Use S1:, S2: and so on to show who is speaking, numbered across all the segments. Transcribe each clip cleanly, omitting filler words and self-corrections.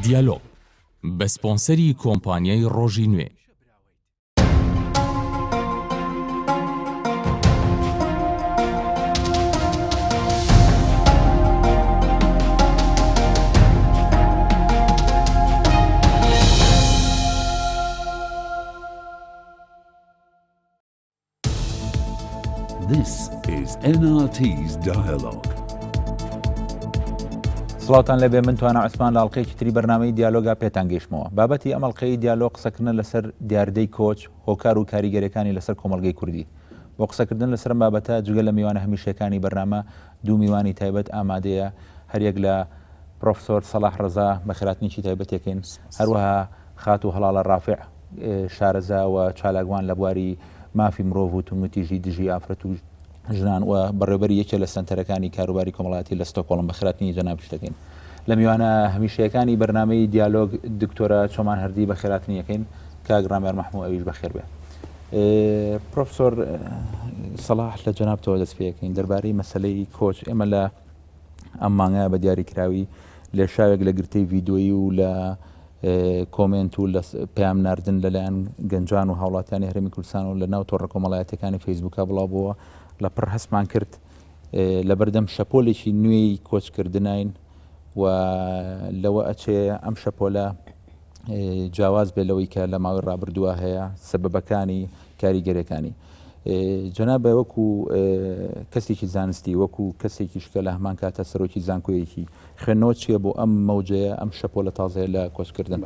S1: دیالۆگ بە سپۆنسەری کۆمپانیای ڕۆژی نوێ.
S2: This is NRT's Dialogue.
S3: سڵاوتان لەبێ، من توانە عوسمان لە ئەڵقەیەکی تری بەرنامەی دیالۆگا پێتان گەیشتمەوە. بابەتی ئەم ئەڵقەی دیالۆگ قسەکردن لەسەر دیاردەی کۆچ، هۆکار و کاریگەریەکانی لەسەر کۆمەڵگەی کوردی. بۆ قسەکردن لەسەر بابەتە جگە لە میوانە هەمیشەکانی بەرنامە دوو میوانی تایبەت ئامادەیە، هەریەک لە پرۆفسۆر سەلاح ڕەزا بەخێراتنیی تایبەتێکین، هەروەها خات و هەڵاڵە ڕافع شارەزا و چالاگوان لە بواری مافی مرۆڤ و تونوتیژی دژی ئافرەت و ژنان و بەڕێوەبەری یەکێ لە سنتەرەکانی کاروباری کۆمەڵایەتی لە ستۆکۆڵم بەخێراتنی جەناب شتەکەین. لە میوانە هەمیشەیەکانی بەرنامەی دیالۆگ دکتۆرە چۆمان هەردی بەخێراتنیەکەین، کاک ڕامێر مەحموو ئەویش بەخێر بێ. پرۆفسۆر سەلاح لە جەنابتەوە دەست پێەکەین دەربارەی مەسەلەی کۆچ. ئێمە لە ئەم مانگە بە دیاریکراوی لە شاوێک لە گرتەی ڤیدۆیی و لە کۆمنت و لە پەیام ناردن لەلایەن گەنجان و هاوڵاتیانی هەرێمی کوردستان و لە ناو تۆڕە کۆمەڵایەتەکانی فەیسبووکە بڵاوبووە لە پڕ هەستمان کرد لە بەردەم شەپۆلێکی نوێی کۆچکردنین و لەوە ئەچێ ئەم شەپۆلە جیاواز بێ لەوەی کە لە ماوەی ڕابردووە هەیە سەبەبەکانی کاریگەریەکانی. جەنابە وەکو کەسێکی زانستی، وەکو کەسێکی شکە لە هەمان کاتە سەرۆکی زانکۆیەکی خوێندنەوە چییە بۆ ئەم مەوجەیە ئەم شەپۆلە تازەیە لە کۆچکردن؟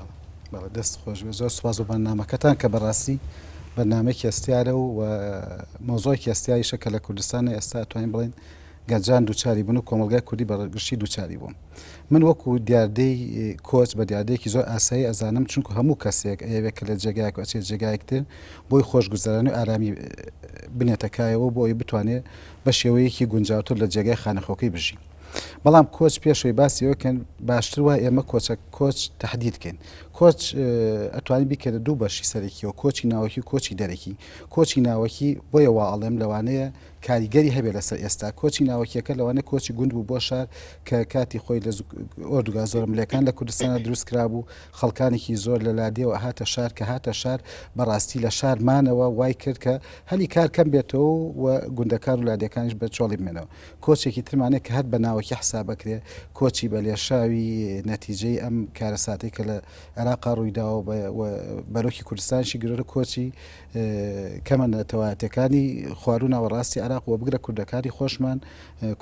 S4: دەست خۆش بێ، زۆر سوپاس بۆ بەرنامەکەتان کە بەڕاستی بەرنامەیەکی ئەستیارە و مۆزۆیەکی ئەستیاریشە کە لە کوردستانە ئێستا توانین بڵێن گەنجان دووچاری بوون و کۆمەلگای کوردی بەڕگشتی دووچاری بووم. من وەکو دیاردەی کۆچ بە دیاردەیەکی زۆر ئاسایی ئەزانم، چونکو هەموو کەسێک ئەوێت کە لە جێگایەک ئەچێت جێگایەکتر بۆی خۆشگوزەرانی و ئارامی بنێتەکایەوە بۆ ئەوی بتوانێت بە شێوەیەکی گونجاوتر لە جێگای خانەخۆکەی بژی. بەڵام کۆچ پێشەوەی باسیەوەکەن باشتر وای ئێمە کۆچ تهدیدکەین. کۆچ ئەتوانین بیکرێت دوو بەشی سەرەکیەوە، کۆچی ناوەکی و کۆچی دەرەکی. کۆچی ناوەکی بۆیە وا ئەڵێم لەوانەیە کاریگەری هەبێ لەسەر ئێستا. کۆچی ناوەکیەکە لەوانەیە کۆچی گوند بوو بۆ شار کە کاتی خۆی لە ئۆردوگا زۆر ملەکان لە کوردستانە دروست کرابوو، خەڵکانێکی زۆر لە لادێەوە هاتە شار کە هاتە شار بەڕاستی لە شارمانەوە وای کرد کە هەلی کار کەم بێتەوە و گوندەکان و لادەکانیش بە چۆڵی بمێنەوە. کۆچێکی ترمانێت کە هەر بە ناوەکی حسابەکرێ، کۆچی بە لێشاوی نەتیجەی ئەم کارەساتی کە لە عێراقا ڕوویداوە بەرۆکی کوردستانشی گرۆرە کۆچی کەمە نەتەوایەتەکانی خواروو ناوەڕاستی عێراق و بگرە کوردەکانی خۆشمان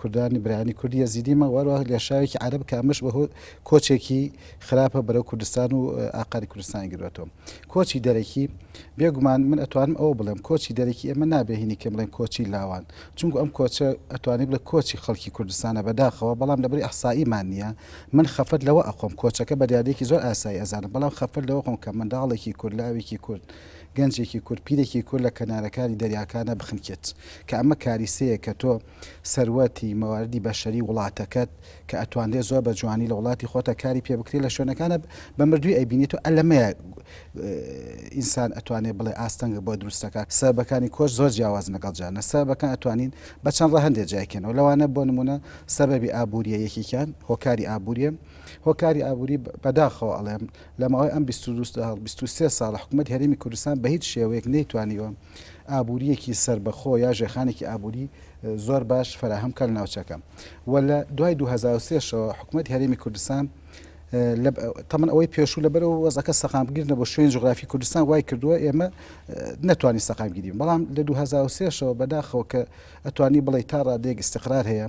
S4: کوردانی برانی کوردی یەزیدیمە وەروە لێشاوێکی عەرەب کە ئەمەش بەهۆ کۆچێکی خراپە بەرەو کوردستان و ئاقاری کوردستانی گرێتەوە. کۆچی دەرەکی بێگومان من ئەتوانم ئەوە بڵێم کۆچی دەرەکی ئێمە نابێهینی کە بڵێن کۆچی لاوان، چونکو ئەم کۆچە ئەتوانی بڵێ کۆچی خەڵکی کوردستانە بەداخەوە، بەڵام لەبەری ئەحسائیمان نییە. من خەفەت لەوە ئەخۆم کۆچەکە بە دیاردەیەکی زۆر ئاسایی ئەزانم، بەڵام خەفەت لەوە خۆم کە منداڵێکی کورد، لاوێکی کورد، گەنجێکی کورد، پیرێکی کورد لە کەنارەکانی دەریاکانە بخنکێت کە ئەمە کاریسەیە کە تۆ سەروەتی مەواردی بەشەری وڵاتەکەت کە ئەتوانێت زۆر بە جوانی لە وڵاتی خۆتە کاری پێ بکرێت لە شوێنەکانە بە مردووی ئەیبینێت و ئەلەمەیە ئینسان ئەتوانێت بڵێ ئاستەنگە بۆ دروستەکە. سەبەکانی کۆچ زۆر جیاواز لەگەڵ جانە، سەبەکان ئەتوانین بە چەند ڕە هەندێک جایکەنەوە. لەوانە بۆ نمونە سەبەبی ئابووریە یەکێکیان هۆکاری ئابووریە. هۆکاری ئابووری بەداخەوە ئەڵێم لە ماوەی ئەم 23 ساڵ حکوومەت هەرێمی کوردستان بە هیچ شێوەیەک نەیتوانیوە ئابووریەکی سەربەخۆ یا ژێخانێکی ئابووری زۆر باش فراهەم کە لە ناوچەکە. و لە دوای 2023 حکوومەت هەرێمی کوردستان تەمەن ئەوەی پێشوو لەبەرەوە وەزەکە سەقامگیرنە بۆ شوێن جوغرافی کوردستان وای کردووە ئێمە نەتوانی سەقامگیرین. بەڵام لە 2023 بەداخەوە کە ئەتوانی بڵێ تا ڕادێک استقرار هەیە،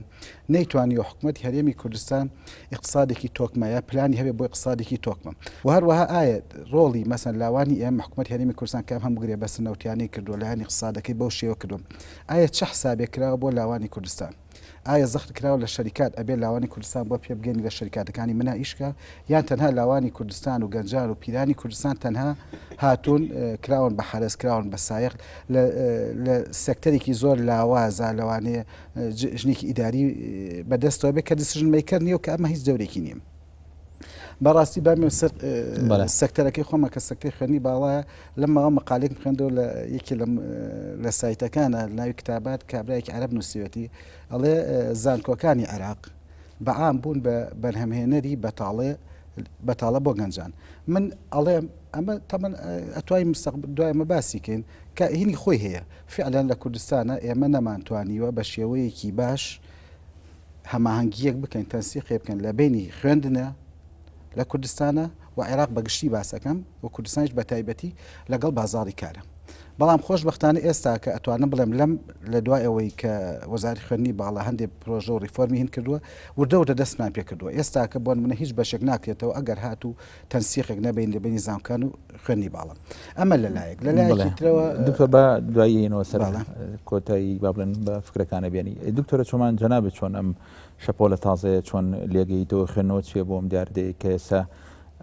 S4: نەیتوانیوە حکوومەتی هەرێمی کوردستان اقتصادێکی تۆکمەیە پلانی هەبێت بۆ اقتصادێکی تۆکمە. و هەروەها ئایا ڕۆڵی مەسەن لاوانی ئێمە حکوومەت هەرێمی کوردستان کام هەمووگرێ بەس نەوتیانەی کردووە لایەنی اقتصادەکەی بەو شێوە کردووە، ئایا چه حسابێک کراوە بۆ لاوانی کوردستان؟ ئایا زەخت کراوە لە شەریکات ئەبێ لاوانی کوردستان بۆ پێبگەنی لە شەریکاتەکانی منە ئیشکە، یان تەنها لاوانی کوردستان و گەنجان و پیرانی کوردستان تەنها هاتوون کراون بە حرەز، کراون بە سایق لە سێکتەرێکی زۆر لاوازە لەوانەیە ژنێکی ئیداری بەدەستەوە بێت کە دیسژن میکەر نییە و کە ئەمە هیچ دەورێکی نییە. بەڕاستی بامێ سەکتەرەکەی خۆمە کە سەکتەی خوێنی باڵایە لەمەوە مەقالێک بخوێندەوە لە یەکی لە سایتەکانە ناوی کتابات کابراایکی عەرەب نووسیوەتی ئەڵێ زانکۆکانی عێراق بەعام بوون بە بەرهەمهێنەری بەتاڵێ بەتاڵە بۆ گەنجان من ئەڵێم ئەمە تەمەەن ئەتوای دوایمە باسیکەین کە هینی خۆی هەیە فعلەن لە کوردستانە ئێمە نەمانتوانیوە بە شێوەیەکی باش هەماهەنگیەک بکەین تەنسیقێ بکەن لە بینی خوێندنە لە کوردستانە و عێراق بەگشتی باسەکەم و کوردستانیش بە تایبەتی لەگەڵ بازاڕی کارە بەڵام خۆشبەختانە ئێستا کە ئەتوانم بڵێم لەم لە دوای ئەوەی کە وەزاری خوێندنی باڵا هەندێک پرۆژە و ریفۆرمی هین کردووە وردە دەستمان پێ کردووە ئێستا کە بۆن منە هیچ بەشێک ناکرێتەوە ئەگەر هات و تەنسیقێک نەبین لە بینی زانکان و خوێندنی باڵم ئەمە لەلایەک لەلایەکی ترەوە
S3: دکتۆر بە دواییەوە سەر کۆتایی با بڵێن بە فکرەکانە بێنی دکتۆرە چۆمان جەنابێت چۆن ئەم شەپۆلە تازەیە چۆن لێگەیتەوە خوێنەوە چیە بۆ ئەم دیاردەیە کە ئێستا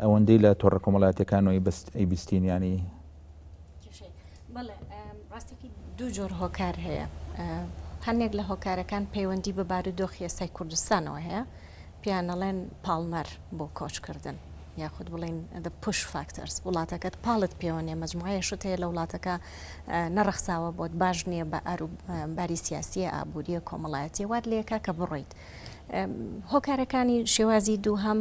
S3: ئەوەندەی لە تۆڕە کۆمەڵایەتەکانەوەی بیستین ینی
S5: بەڵێ ڕاستێکی دوو جۆر هۆکار هەیە هەندێک لە هۆکارەکان پەیوەندی بە بارودۆخی ئێستای کوردستانەوە هەیە پیانەڵێن پاڵمەر بۆ کۆچکردن یاخود بڵین the push factors وڵاتەکەت پاڵت پێوەنێ مەجموعەیەشت هەیە لە وڵاتەکە نەڕەخساوە بۆت باش نییە بە باری سیاسیە ئابوووریە کۆمەڵایەتی وات لێکە کە بڕۆیت هۆکارەکانی شێوازی دوو هەم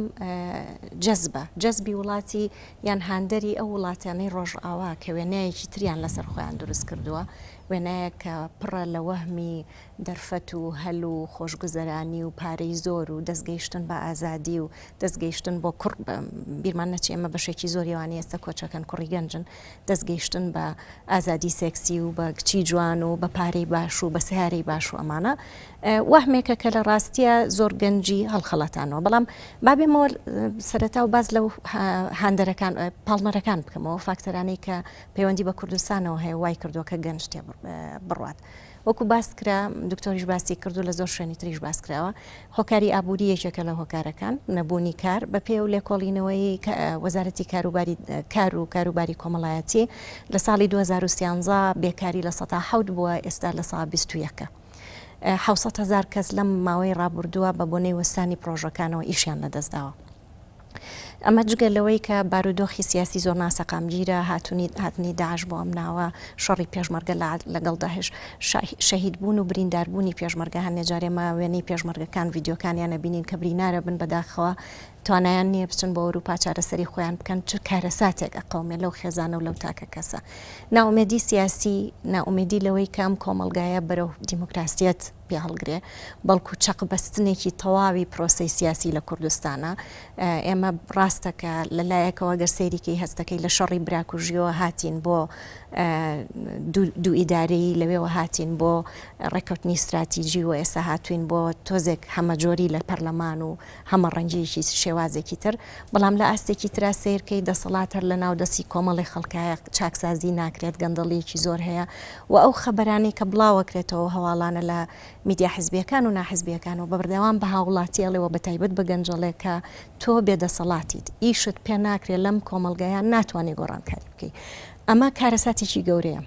S5: جەزبی وڵاتی یان هاندەری ئەو وڵاتیانەی ڕۆژئاوا کە وێنەیەکی تریان لەسەر خۆیان دروست کردووە وێنەیە کە پڕە لە وەهمی دەرفەت و هەل و خۆشگوزەرانی و پارەی زۆر و دەستگەیشتن بە ئازادی و دەستگەیشتن بۆ کوڕ بیرمان نەچێ ئەمە بەشێکی زۆریوانی ئێستا کۆچەکەن کوڕی گەنجن دەستگەیشتن بە ئازادی سێکسی و بە کچی جوان و بە پارەی باش و بە سیارەی باش و ئەمانە وەهمێکە کە لە ڕاستیە زۆر گەنجی هەڵخەڵەتانەوە بەڵام بابێمەوە سەرەتا و باز لەو هاندەرەکان پاڵمەرەکان بکەمەوە فاکتەرانەی کە پەیوەندی بە کوردستانەوە هەیە وای کردووە کە گەنج تێ بڕوات وەکو باس کرا دکتۆریش باسی کردو لە زۆر شوێنی تریش باس کراوە هۆکاری ئابووری یەکێکە لە هۆکارەکان نەبوونی کار بە پێ و لێکۆڵینەوەی وەزارەتی کار و کاروباری کۆمەڵایەتی لە ساڵی 2013 بێکاری لە 1970 بووە ئێستا لە ساڵ 21 700,000 کەس لەم ماوەی ڕابردووە بە بۆنەی وەستانی پرۆژەکانەوە ئیشیان لەدەستداوە ئەمە جگەلەوەی کە بارودۆخی سیاسی زۆر ناسەقامگیرە هاتنی داعش بۆ ئەم ناوە شەڕی پێشمەرگە لەگەڵ داهش شەهید بوون و برینداربوونی پێشمەرگە هەن نێجارێمە وێنەی پێشمەرگەکان ڤیددیۆکانیان نەبینین کە برینارە بن بەداخەوە توانایان نییە بچن بۆ ئەوروپا چارەسەری خۆیان بکەن چ کارەساتێک ئەقەومێ لەو خێزانە و لەو تاکە کەسە ناومێدی سیاسی ناومێدی لەوەی کەم کۆمەلگایە بەرەو دیموکراسیەت پێ هەڵگرێ بەڵکو چەقبەستنێکی تەواوی پرۆسی سیاسی لە کوردستانە ئێمە ڕاستەکە لەلایەکەوە گەر سەیریکەی هەستەکەی لە شەڕی براکوژیەوە هاتین بۆ دوو ئیدارەی لەوێەوە هاتین بۆ ڕێکەوتنی استراتیژی و ئێستا هاتوین بۆ تۆزێک هەمەجۆری لە پەرلەمان و هەمە ڕەنگیەکی شێوازێکی تر بەڵام لە ئاستێکی ترا سیرکەی دەسەڵات هەر لە ناو دەستی کۆمەڵی خەڵکایە چاکسازی ناکرێت گەندەڵیەکی زۆر هەیە و ئەو خەبەرانەی کە بڵاوەکرێتەوە هەواڵانە لە میدیا حزبیەکان و ناحزبیەکان و بەبەردەوام بە هاوڵاتیەڵێەوە بە تایبەت بە گەنجەڵێک کە تۆ بێدەسەڵاتیت ئیشت پێ ناکرێت لەم کۆمەلگایان ناتوانێت گۆڕانکاری بکەیت ئەمە کارەساتێکی گەورەیە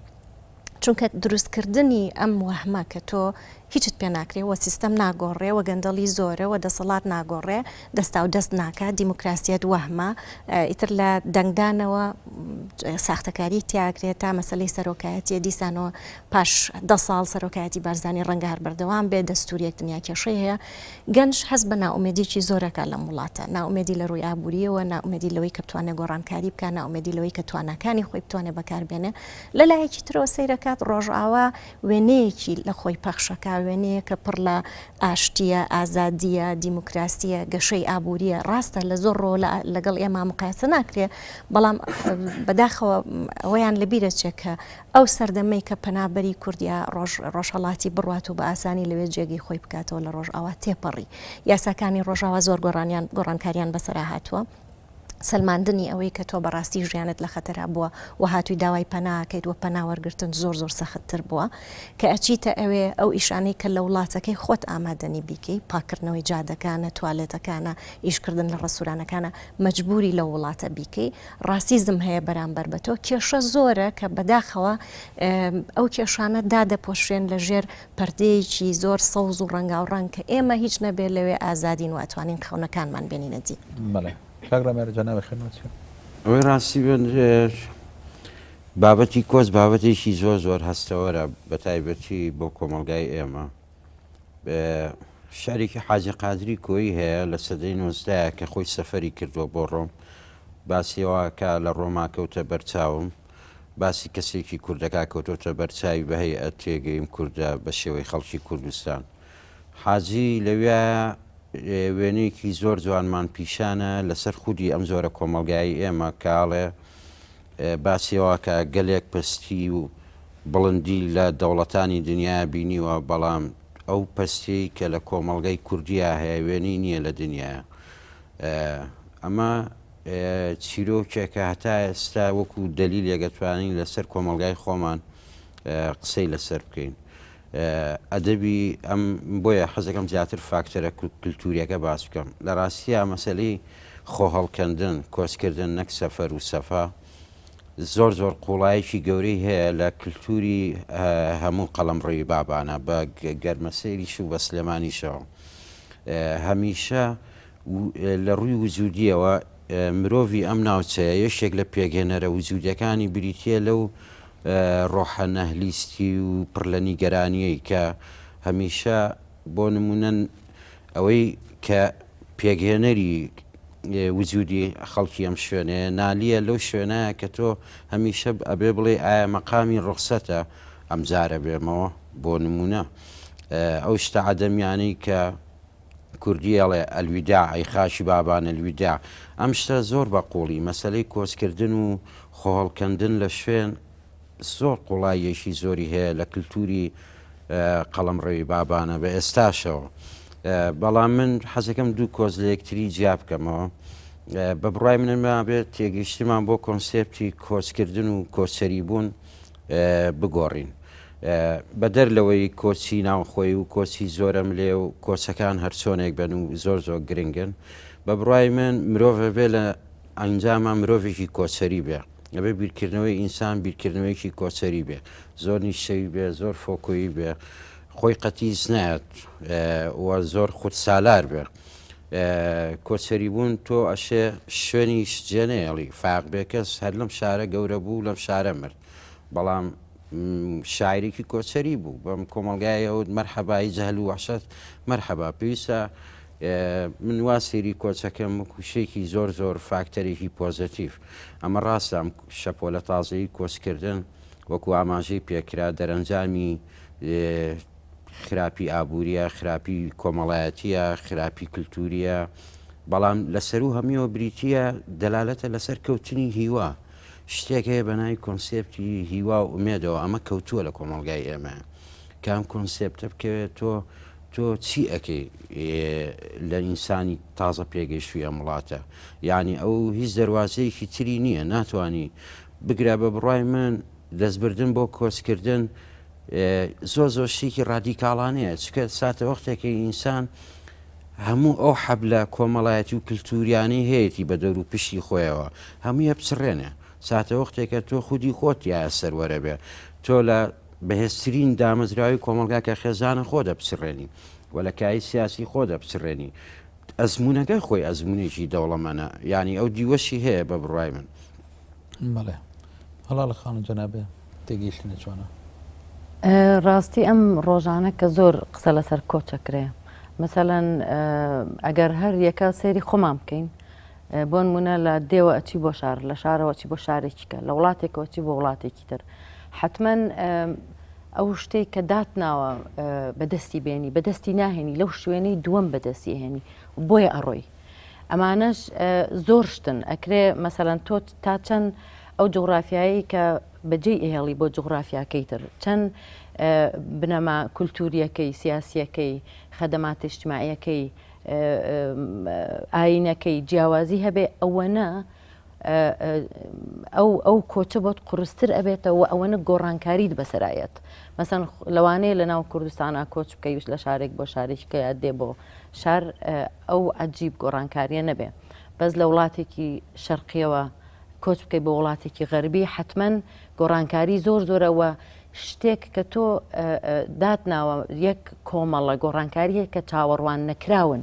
S5: چونکە دروستکردنی ئەم وەهمە کە تۆ هیچت پێ ناکرێەوە سیستەم ناگۆڕێەوە گەندەڵی زۆرەوە دەسەڵات ناگۆڕێ دەستا و دەست ناکات دیموکراسیەت وەهمە ئیتر لە دەنگدانەوە ساختەکاری تیاکرێت تا مەسلەی سەرۆکایەتیە دیسانەوە پاش 10 ساڵ سەرۆکایەتی بارزانانی ڕەنگە هەر بەردەوام بێ دەستوریەک دنیا کێشەی هەیە گەنج هەست بە ناومێدیی زۆرەکە لەم وڵاتە ناومێدی لە ڕووی ئابووریەوە ناومێدی لەوەی کە بتوانێت گۆڕانکاری بکە ناومێدی لەوەی کە توانەکانی خۆی بتوانێت بەکاربێنێ لەلایەکی ترەوە سەیرەکات ڕۆژئاوا وێنەیەکی لە خۆی پەخشەکە وێنەیە کە پڕ لە ئاشتیە ئازادیە دیموکراسیە گەشەی ئابووریە ڕاستە لە زۆر ڕۆ لەگەڵ ئێمە مقایسە ناکرێ بەڵام بەداخەوە ئەوەیان لەبیرە چێت کە ئەو سەردەمەی کە پەنابەری کوردیا ڕۆژهەڵاتی بڕوات و بە ئاسانی لەوێ جێگەی خۆی بکاتەوە لە ڕۆژئاوا تێپەڕی یاساکانی ڕۆژاوا زۆر گۆڕانکاریان بەسەرا هاتووە سلماندنی ئەوەی کە تۆ بەڕاستی ژیانت لە خەتەرا بووە و هاتووی داوای پەناکەیت وە پەناوەرگرتن زۆر سەختتر بووە کە ئەچیتە ئەوێ ئەو ئیشانەی کە لە وڵاتەکەی خۆت ئامادەنی بیکەی پاکردنەوەی جادەکانە توالێتەکانە ئیشکردن لە ڕسوورانەکانە مەجبوری لە وڵاتە بیکەی ڕاستیزم هەیە بەرامبەر بە تۆ کێشە زۆرە کە بەداخەوە ئەو کێشانە دادەپۆشرێن لە ژێر پەردەیەکی زۆر سەوز و ڕەنگاوڕەنگ کە ئێمە هیچ نەبێت لەوێ ئازادین و ئەتوانین خەونەکانمان بێنینە دی.
S6: ئەوەی ڕاستی بابەتی کۆز بابەتێکی زۆر هەستەوەرە بە تایبەتی بۆ کۆمەلگای ئێمە شارێکی حاجە قادری کۆی هەیە لە سەدەی 19 کە خۆی سەفەری کردووە بۆ ڕۆم باسیەوەکە لە ڕۆما کەوتە بەرچاوم باسی کەسێکی کوردەکە کەوتۆتە بەرچاوی بە هەیئەت تێگەیم کووردە بە شێوەی خەڵکی کوردستان حاجی لەوێ وێنەیەکی زۆر جوانمان پیشانە لەسەر خودی ئەم زۆرە کۆمەلگایی ئێمە کاڵێ باسیەوە کە گەلێک پستی و بڵندی لە دەوڵەتانی دنیا بینیوە بەڵام ئەو پستی کە لە کۆمەلگای کوردیا هەیە وێنی نییە لە دنیا ئەمە چیرۆکێکە هەتا ئێستا وەکو دلیل یەگەتوانین لەسەر کۆمەلگای خۆمان قسەی لەسەر بکەین ئەدەبی ئەم بۆیە حەزەکەم زیاتر فاکتەرە کللتوریەکە باس بکەم لە ڕاستیە مەسەلەی خۆ هەڵکەندن کۆچکردن نەک سەفەر و سەفا زۆر زۆر قوڵایەکی گەورەی هەیە لە کللتوری هەموو قەڵەمڕۆی بابانە بە گەرمەسەیریش و بە سلێمانیشەوە هەمیشە لە ڕووی وجودیەوە مرۆڤی ئەم ناوچەیە یەشێک لە پێگەێنەرە وجودیەکانی بریتە لەو ڕۆحە نەهلیستی و پڕ لە نیگەرانیەی کە هەمیشە بۆ نمونە ئەوەی کە پێگەێنەری وجودی خەڵکی ئەم شوێنەیە نالیە لەو شوێنەیە کە تۆ هەمیشە ئەبێ بڵێ ئایا مەقامی ڕوخسەتە ئەم جارە بێمەوە بۆ نمونە ئەو شتە عەدەمیانەی کە کوردیەڵێ ئەلویدا ئەی خاشی بابانە الویدا ئەم شتە زۆر بەقوڵی مەسلەی کۆچکردن و خۆهەڵکەندن لە شوێن زۆر قوڵایەکی زۆری هەیە لە کللتوری قەڵەمڕۆی بابانە بە ئێستاشەوە بەڵام من حەزەکەم دوو کۆز لە یەکتری جیا بکەمەوە بە بڕای منما بێت تێگەیشتمان بۆ کۆنسێپتی کۆچکردن و کۆچەری بوون بگۆڕین بەدەر لەوەی کۆچی ناوخۆی و کۆچی زۆرم لێ و کۆچەکان هەرچۆنێک بن و زۆر زۆر گرنگن بە بڕای من مرۆڤ بێ لە ئەنجامان مرۆڤێکی کۆچەری بێ ئەبێ بیرکردنەوەی ئینسان بیرکردنەوەیکی کۆچەری بێ زۆر نیشەوی بێ زۆر فۆکۆیی بێ خۆی قەتیس نایەت و زۆر خود سالار بێ کۆچەری بوون تۆ ئەشێ شوێنی جێنەیەڵی فاق بێ کەس هەر لەم شارە گەورە بوو لەم شارە مرد بەڵام شاعرێکی کۆچەری بوو بەم کۆمەلگایەوە مەرحەبایی جەهل و وەحشەت مەرحەبا پێویستە من وا سێری کۆچەکەم کوشێکی زۆر زۆر فاکتەرێکی پۆزتیف ئەمە ڕاستە ئەم شەپۆلە تازەی کۆچکردن وەکو ئاماژەی پێکرا دەرەنجامی خراپی ئابوووریە خراپی کۆمەڵایەتیە خراپی کللتوریە بەڵام لەسەر و هەمیەوە بریتە دەلالەتە لەسەر کەوتنی هیوا شتێک هەیە بە ناوی کۆنسێپتی هیوا و ئومێدەوە ئەمە کەوتووە لە کۆمەڵگای ئێمە کام کۆنسێپتە بکەوێت تۆ چی ئەەکەی لە ئینسانی تازە پێگەیشتوی ئەم وڵاتە یعنی ئەو هیچ دەواازەیەکی تری نییە ناتوانانی بگرە بە بڕای من دەستبردن بۆ کۆچکردن زۆر زۆر شتێکی ڕادیکاڵانەیە چکە ساتە وەختێکی ئینسان هەموو ئەو حەب لە کۆمەڵایەتی و کللتوریانی هەیەی بە دەور و پشتی خۆیەوە هەموویە بچڕێنێ ساتە وەختێکە تۆ خودی خۆت یا سەروەرە بێ تۆ لە بەهێزترین دامەزراوی کۆمەلگاکە خێزانە خۆ دەپچڕێنی و لە کای سیاسی خۆ دەپچڕێنی ئەزمونونەکە خۆی ئەزمونێکی دەوڵەمەنە ینی ئەو دیوەشی هەیە بە بڕای من
S3: بەڵێ هەڵا لە خانە جەنابێ تێگەیشتنە چۆنە
S7: ڕاستی ئەم ڕۆژانە کە زۆر قسە لەسەر کۆچەکرێ مثلەن ئەگەر هەر یەکە سێری خۆمان بکەین بۆ نمونە لە دێوە ئەچی بۆ شار لە شارەوە چی بۆ شارێکیکە لە وڵاتێکەوە چی بۆ وڵاتێکی تر حتمما ئەو شتێک کە داتناوە بەدەستی بێنی بەدەستی ناهێنی لەو شوێنەی دووەم بەدەستی هێنی بۆیە ئەڕۆی ئەمانەش زۆر شتن ئەکرێ مەسەلەن تۆ تا چەند ئەو جغرافیایی کە بەجێ ئێهێڵی بۆ جغرافیاکەی تر چەند بنەما کولتوریەکەی سیاسیەکەی خەدەمات اجتماعیەکەی ئاینەکەی جیاوازی هەبێ ئەوەنە ئەو کۆچە بۆت قورستر ئەبێتەوە ئەوەنە گۆڕانکاریت بەسەرایەت مەسەن لەوانەیە لە ناو کوردستانە کۆچ بکەیت لە شارێک بۆ شارێککە یا دێ بۆ شار ئەو عەجیب گۆڕانکاریە نەبێ بەس لە وڵاتێکی شەرقیەوە کۆچ بکەیت بۆ وڵاتێکی غەربی حتمما گۆڕانکاری زۆر زۆرەوە شتێک کە تۆ داتناوە یەک کۆمەڵە گۆڕانکاریە کە چاوەڕوان نەکراون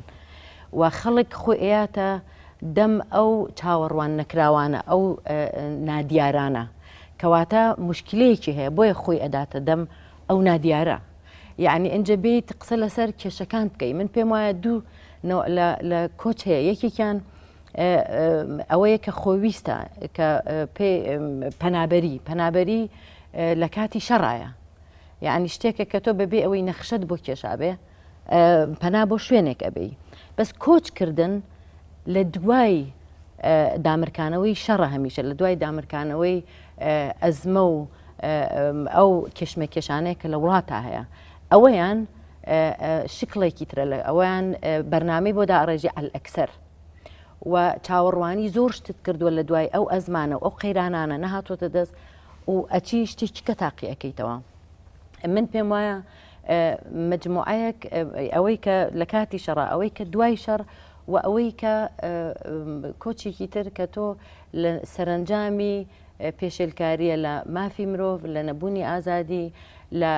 S7: و خەڵک خۆیاتە دەم ئەو چاوەڕوان نەکراوانە ئەو نادیارانە کەواتە مشکلەیەکی هەیە بۆیە خۆی ئەداتە دەم ئەو نادیارە یعنی ئەنجە بێت قسە لەسەر کێشەکان بکەی من پێم وایە دوو لە کۆچ هەیە یەکێکیان ئەوەیە کە خۆویستە کە پەنابەری لە کاتی شەڕایە یعنی شتێکە کە تۆ بەبێ ئەوەی نەخشت بۆ کێشابێ پەنا بۆ شوێنێک ئەبێ بەس کۆچکردن لە دوای دامرکانەوەی شەڕە هەمیشە لە دوای دامرکانەوەی ئەزمە و ئەو کێشمەکێشانەیە کە لە وڵاتە هەیە ئەوەیان شکڵێکی ترە لە ئەویان بەرنامەی بۆ داڕێژی ئەلئەکسەر و چاوەڕوانی زۆر شتت کردووە لە دوای ئەو ئەزمانە و ئەو قەیرانانە نەهاتۆتە دەست و ئەچی شتێکی کە تاقی ئەەکەیتەوە من پێم وایە مجموعەیەک ئەوەی کە لە کاتی شەڕە ئەوەی کە دوای شەڕ و ئەوەی کە کۆچێکی تر کە تۆ لە سەرنجامی پێشێلکاریە لە مافی مرۆڤ لە نەبوونی ئازادی لە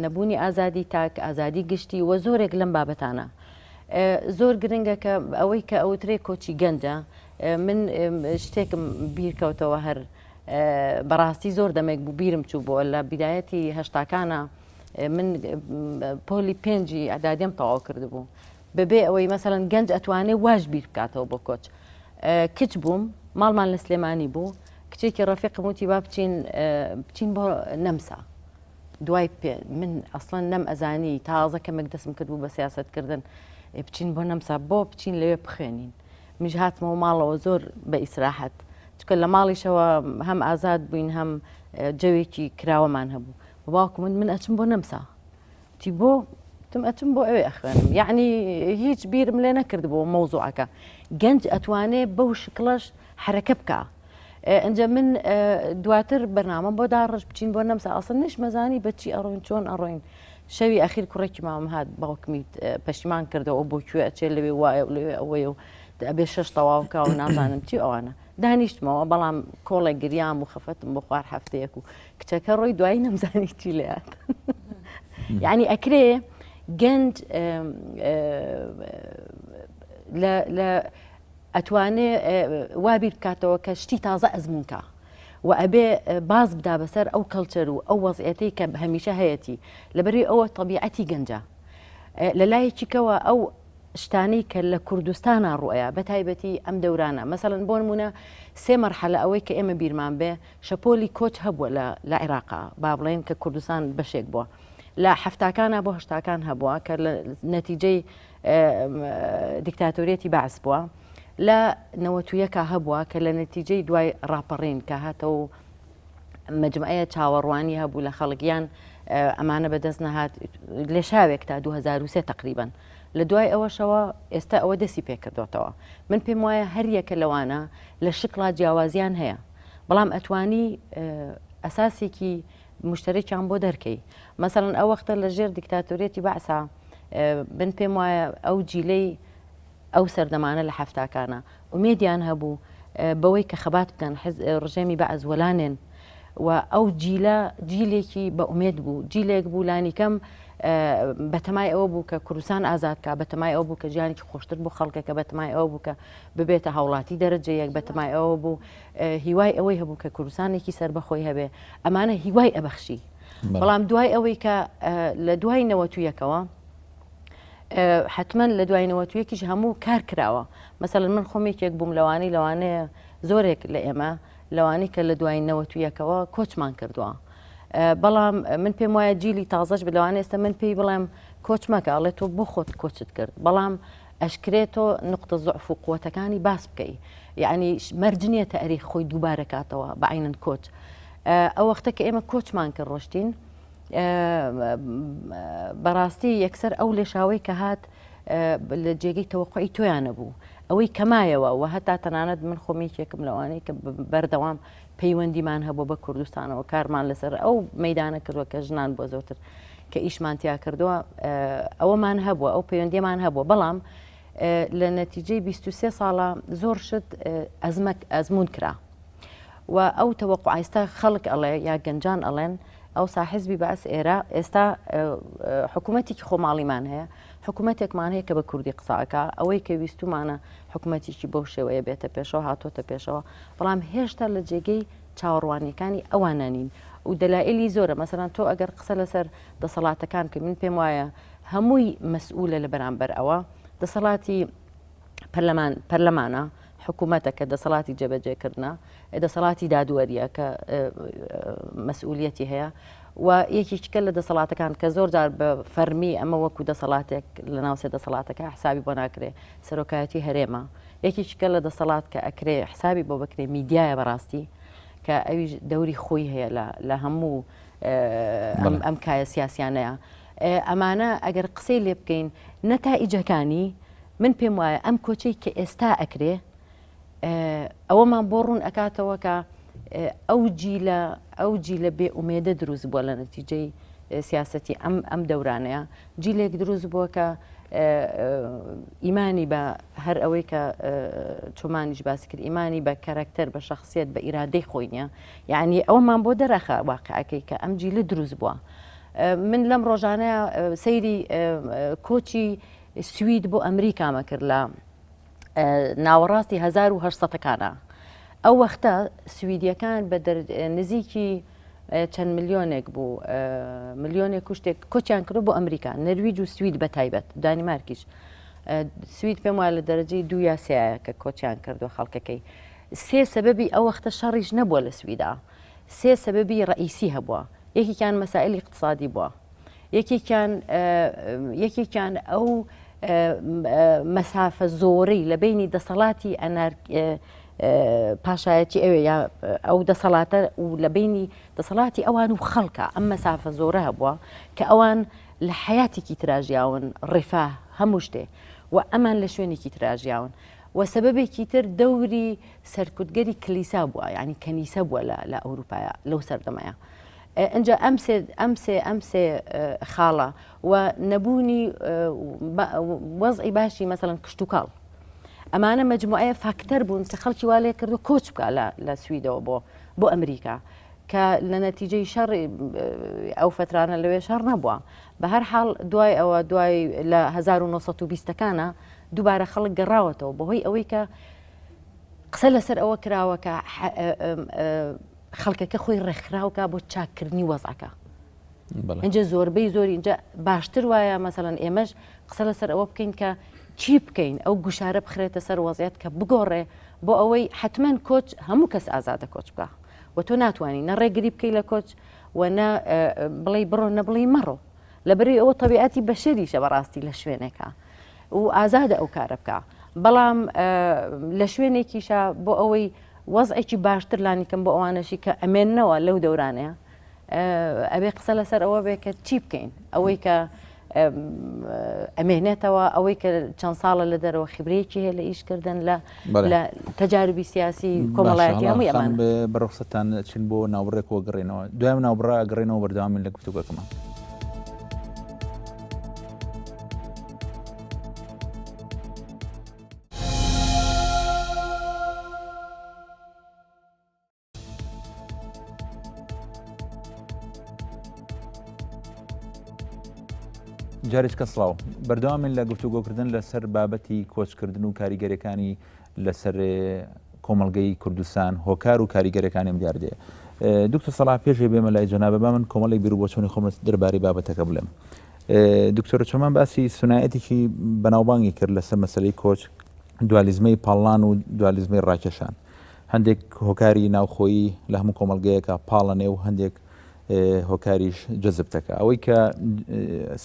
S7: نەبوونی ئازادی تاک ئازادی گشتی و زۆرێک لەم بابەتانە زۆر گرنگە کە ئەوەی کە ئەوترێ کۆچی گەنجە من شتێکم بیرکەوتەوە هەر بەڕاستی زۆر دەمێک بوو بیرم چوو بۆ لە بیدایەتی هەشتاکانە من پۆلی پێنجی ئەدادیم تەواو کردبوو بەبێ ئەوەی مەسەڵەن گەنج ئەتوانێ واژ بیر بکاتەوە بۆ کۆچ کچ بووم ماڵمان لە سلێمانی بوو کچێکی ڕەفیقم وتی با بچین بۆ نەمسا دوای من ئەسڵەن نەم ئەزانی تازە کەمێک دەستم کرد بوو بە سیاسەتکردن بچین بۆ نەمسا بۆ بچین لەوێ بخوێنین میژ هاتمەوە ماڵەوە زۆر بە ئیسراحەت چکە لە ماڵیشەوە هەم ئازاد بووین هەم جەوێکی کراوەمان هەبوو باوکم من ئەچم بۆ نەمسا تی بۆ ئەچم بۆ ئەوێ ئەخوێنم یعنی هیچ بیرم لێ نەکردبوو مەوزوعەکە گەنج ئەتوانێ بەو شکڵەش حرەکە بکە ئەنجە من دواتر بەرنامە بۆ داڕژ بچین بۆ نەمسا ئەسڵ نش مەزانی بەچی ئەڕۆین چۆن ئەڕۆین شەوی ئەخیر کوڕێکی مام هات باوکمی پەشیمان کردەوە بۆ کوێ ئەچێ لەوێ وایە لەوێ ئەوەیە و ئەبێ شەش تەواوکە و نازانم چی ئەوانە دانیشتمەوە بەڵام کۆڵێک گریام و خەفەتم بۆ خوار هەفتەیەک و کچەکە ڕۆی دوایی نەمزانی چی لێات یعنی ئەکرێ گەنج لە ئەتوانێ وابیر بکاتەوە کە شتی تازە ئەزمونکە و ئەبێ باز بدا بەسەر ئەو کەڵچەر و ئەو وەزعەتی کە هەمیشە هەیەی لەبەری ئەوە طبیعەتی گەنجە لە لایەکیکەوە ئەو شتانی کە لە کوردستانە ڕوئە بە تایبەتی ئەم دەورانە مەسەڵەن بۆ نمونە سێ مەرحەلە ئەوەی کە ئێمە بیرمان بێ شەپۆلی کۆچ هەبووە لە عێراقا با بڵێن کە کوردستان بەشێک بووە لە هەفتاکانە بۆ هەشتاکان هەبووە کە لە نەتیجەی دیکتاتۆریەتی بەعس بووە لە نەوەتویەکە هەبووە کە لە نەتیجەی دوای ڕاپەڕین کە هاتەوە مجموعەیە چاوەڕوانی هەبوو لە خەڵکیان ئەمانە بەدەست نەهات لێ شاوێک تا 2023 تقریبا لە دوای ئەوەشەوە ئێستا ئەوە دەستی پێکردوتەوە من پێم وایە هەر یەکە لەوانە لە شکڵا جیاوازیان هەیە بەڵام ئەتوانی ئەساسێکی مشترێکیان بۆ دەرکەی مەسەڵەن ئەو وەختە لە ژێر دیکتاتۆریەتی بەعسا من پێم وایە ئەو جیلەی ئەو سەردەمانە لە هەفتاکانە ئومێدیان هەبوو بەوەی کە خەبات بکەن ڕژێمی بەعز وەلانێن و ئەو جیلێکی بە ئومێد بوو جیلێک بوو لانی کەم بەتەمای ئەوە بوو کە کوردستان ئازادکە بەتەمای ئەوە بوو کە ژیانێکی خۆشتر بوو خەڵکەکە بەتەمای ئەوە بوو کە ببێتە هاوڵاتی دەرەجەیەک بەتەمای ئەوە بوو هیوای ئەوەی هەبوو کە کوردستانێکی سەربەخۆی هەبێ ئەمانە هیوای ئەبەخشی بەڵام دوای ئەوەی کە لە دوای نەوەتویەکەوە حتمما لە دوای نەوەتویەکیش هەموو کار کراوە مەسەڵەن من خۆمێکێک بووم لەوانەیە زۆرێک لە ئێمە لەوانی کە لە دوای نەوەتویەکەوە کۆچمان کردووە بەڵام من پێم وایە جیلی تازەش بلەوانێ ئێستا من پێی بڵێم کۆچ مەکە ئەڵێ تۆ بۆ خۆت کۆچت کرد بەڵام ئەشکرێتۆ نقطە زوعف و قووەتەکانی باس بکەی یعنی مەرجنیە تەریخ خۆی دووبارەکاتەوە بەعینەن کۆچ ئەو وەختە کە ئێمە کۆچمان کرد ڕۆشتین بەڕاستی یەکسەر ئەو لێشاوەی کە هات لە جێگەی تەوەقعی تۆیانە بوو ئەوەی کەمایەوە و هەتا تەنانەت من خۆمێکێکم لەوانەیە کە بەردەوام پەیوەندیمان هەبوو بە کوردستانەوە کارمان لەسەر ئەو مەدانە کردووە کە ژنان بۆ زۆرتر کە ئیشمانتیا کردووە ئەوەمان هەبووە ئەو پەیوەندیمان هەبووە بەڵام لە نەتیجەی 23 ساڵە زۆر شت ئەزمون کرا و ئەو تەوەقعایستا خەڵک ئەڵێ یا گەنجان ئەڵێن ئەو حیزبی بەعس ئێرە ئێستا حکوومەتێکی خۆماڵیمان هەیە حکوومەتێکمان هەیە کە بە کوردی قساکە ئەوەی کە ویستومانە حکوومەتێکی بەو شێوەیە بێتە پێشەوە هاتۆتە پێشەوە بەڵام هێشتا لە جێگەی چاوەڕوانیەکانی ئەوانە نین و دەلایلی زۆرە مەسەران تۆ ئەگەر قسە لەسەر دەسەڵاتەکان کە من پێم وایە هەمووی مەسئولە لە بەرامبەر ئەوە دەسەڵاتی پەرلەمانە حکوومەتە کە دەسەڵاتی جێبەجێکردنە دەسەڵاتی دادوەریە کە مەسئولیەتی هەیە و یەکێکە لە دەسەڵاتەکان کە زۆر جار بە فەرمی ئەمە وەکو دەسەڵاتێک لە ناوسێ دەسەڵاتەکە حسابی بۆ ناکرێ سەرۆکایەتی هەرێمە یەکێکە لە دەسەڵات کە ئەکرێ حسابی بۆ بکرێ میدیایە بەڕاستی کە ئەویش دەوری خۆی هەیە لە هەموو ئەم کایە سیاسیانەیە ئەمانە ئەگەر قسەی لێ بکەین نەتائیجەکانی من پێم وایە ئەم کۆچەی کە ئێستا ئەکرێ ئەوەمان بۆ ڕوون ئەکاتەوە کە ئەو جی لە بێ ئومێدە دروست بووە لە نەتیجەی سیاسەتی ئەم دەورانەیە جیلێک دروست بووە کە ئیمانی بە هەر ئەوەی کە چۆمانیش باسی کرد ئیمانی بە کەرەکتەر بە شخصیت بە ئیرادەی خۆی نییە یعنی ئەوەمان بۆ دەرەخە واقعەکەی کە ئەم جیلە دروست بووە من لەم ڕۆژانەیە سەیری کۆچی سوید بۆ ئەمریکامە کرد لە ناوەڕاستی 1970ەکانە ئەو وەختە سویدیەکان بە نزیکی چەند ملیۆنێک بوو ملیۆنێک شتێک کۆچیان کرد بۆ ئەمریکا نەرویج و سوید بە تایبەت دانیمارکیش سوید پێم وایە لە دەرەجەی 2 یا 3 کە کۆچیان کردو خەڵکەکەی 3 سەبەبی ئەو وەختە شەڕیش نەبووە لە سویدا 3 سەبەبی ڕئیسی هەبووە یەکێکیان مەسائل اقتصادی بووە یەکێکیان ئەو مەسافە زۆرەی لە بینی دەسەڵاتی پاشایەتی ئەوێ یا ئەو دەسەڵاتە و لە بینی دەسەڵاتی ئەوان و خەڵکە ئەم مەسافە زۆرە هەبووە کە ئەوان لە حیاتێکی تراژیاون ڕێفا هەموو شتێ و ئەمان لە شوێنێکی تراژیاون و سەبەبێکی تر دەوری سەرکوتگەری کلیسا بووە یعنی کەنیسە بووە لە ئەوروپایە لەو سەردەمەیە ئەجا ئەم سێ خاڵە و نەبوونی وەزعی باشی مەسەڵەن کشت و کاڵ ئەمانە مەجموعەیە فاکتەر بوون کە خەڵکی وا لێ کردو کۆچ بکە لە سویدەوە بۆ ئەمریکا کە لە نەتیجەی شەڕ ئەو فترانە لەوێ شەڕ نەبووە بە هەر حاڵ دوای ئەوە دوای لە 1920ەکانە دووبارە خەڵک گەڕاوەتەوە بەهۆی ئەوەی کە قسە لەسەر ئەوە کراوە کە خەڵکەکە خۆی ڕێکخراوکە بۆ چاکردنی وەزعەکە اینجا زۆربەی زۆری اینجا باشتر وایە مەسەڵەن ئێمەش قسە لەسەر ئەوە بکەین کە چی بکەین ئەو گوشارە بخرێتە سەر وەزعیت کە بگۆڕێ بۆ ئەوەی حتمما کۆچ هەموو کەس ئازادە کۆچ بکە و تۆ ناتوانانی نە ڕێگری بکەی لە کۆچ و نە بڵێ بڕۆ نەبڵی مەڕۆ لەبەری ئەوە تەبیعەتی بەشەریشە بەڕاستی لە شوێنێکە و ئازادە ئەو کارە بکە بەڵام لە شوێنێکیشە بۆ ئەوەی وەزعێکی باشتر لانیکەم بۆ ئەوانەشی کە ئەمێننەوە لەو دەورانەیە ئەبێ قسە لەسەر ئەوە بێ کە چی بکەین ئەوەی کە ئەمێنێتەوە ئەوەی کە چەند ساڵە لە دەرەوە خبرەیەکی هەیە لە ئیشکردن لە تەجاربی سیاسی کۆمەڵایەتی هەمووی ئەمان
S3: بەڕخسەتان چین بۆ ناوبڕێکەوە گەڕێنەوە دوایم ناوبڕا گەڕێنەوە بەردەوامی لە گفتوگەکەمان جارێککە سڵاو بەردەوامین لە گفتوگۆکردن لەسەر بابەتی کۆچکردن و کاریگەریەکانی لەسەر کۆمەڵگەی کوردستان هۆکار و کاریگەریەکانیم دیاردێ دکتۆر سەڵاح پێشێ بێمە لای جەنابە با من کۆمەڵی بیرروبۆچوونی خۆم دەربارەی بابەتەکە بڵێم دکتۆر چۆمان باسی سونایەتێکی بەناوبانگی کرد لەسەر مەسەلەی کۆچ دوالیزمەی پاڵان و دوالیزمەی ڕاکێشان هەندێک هۆکاری ناوخۆیی لە هەموو کۆمەڵگەیەکە پاڵەنێ و هەندێک هۆکاریش جەزب دەکە ئەوەی کە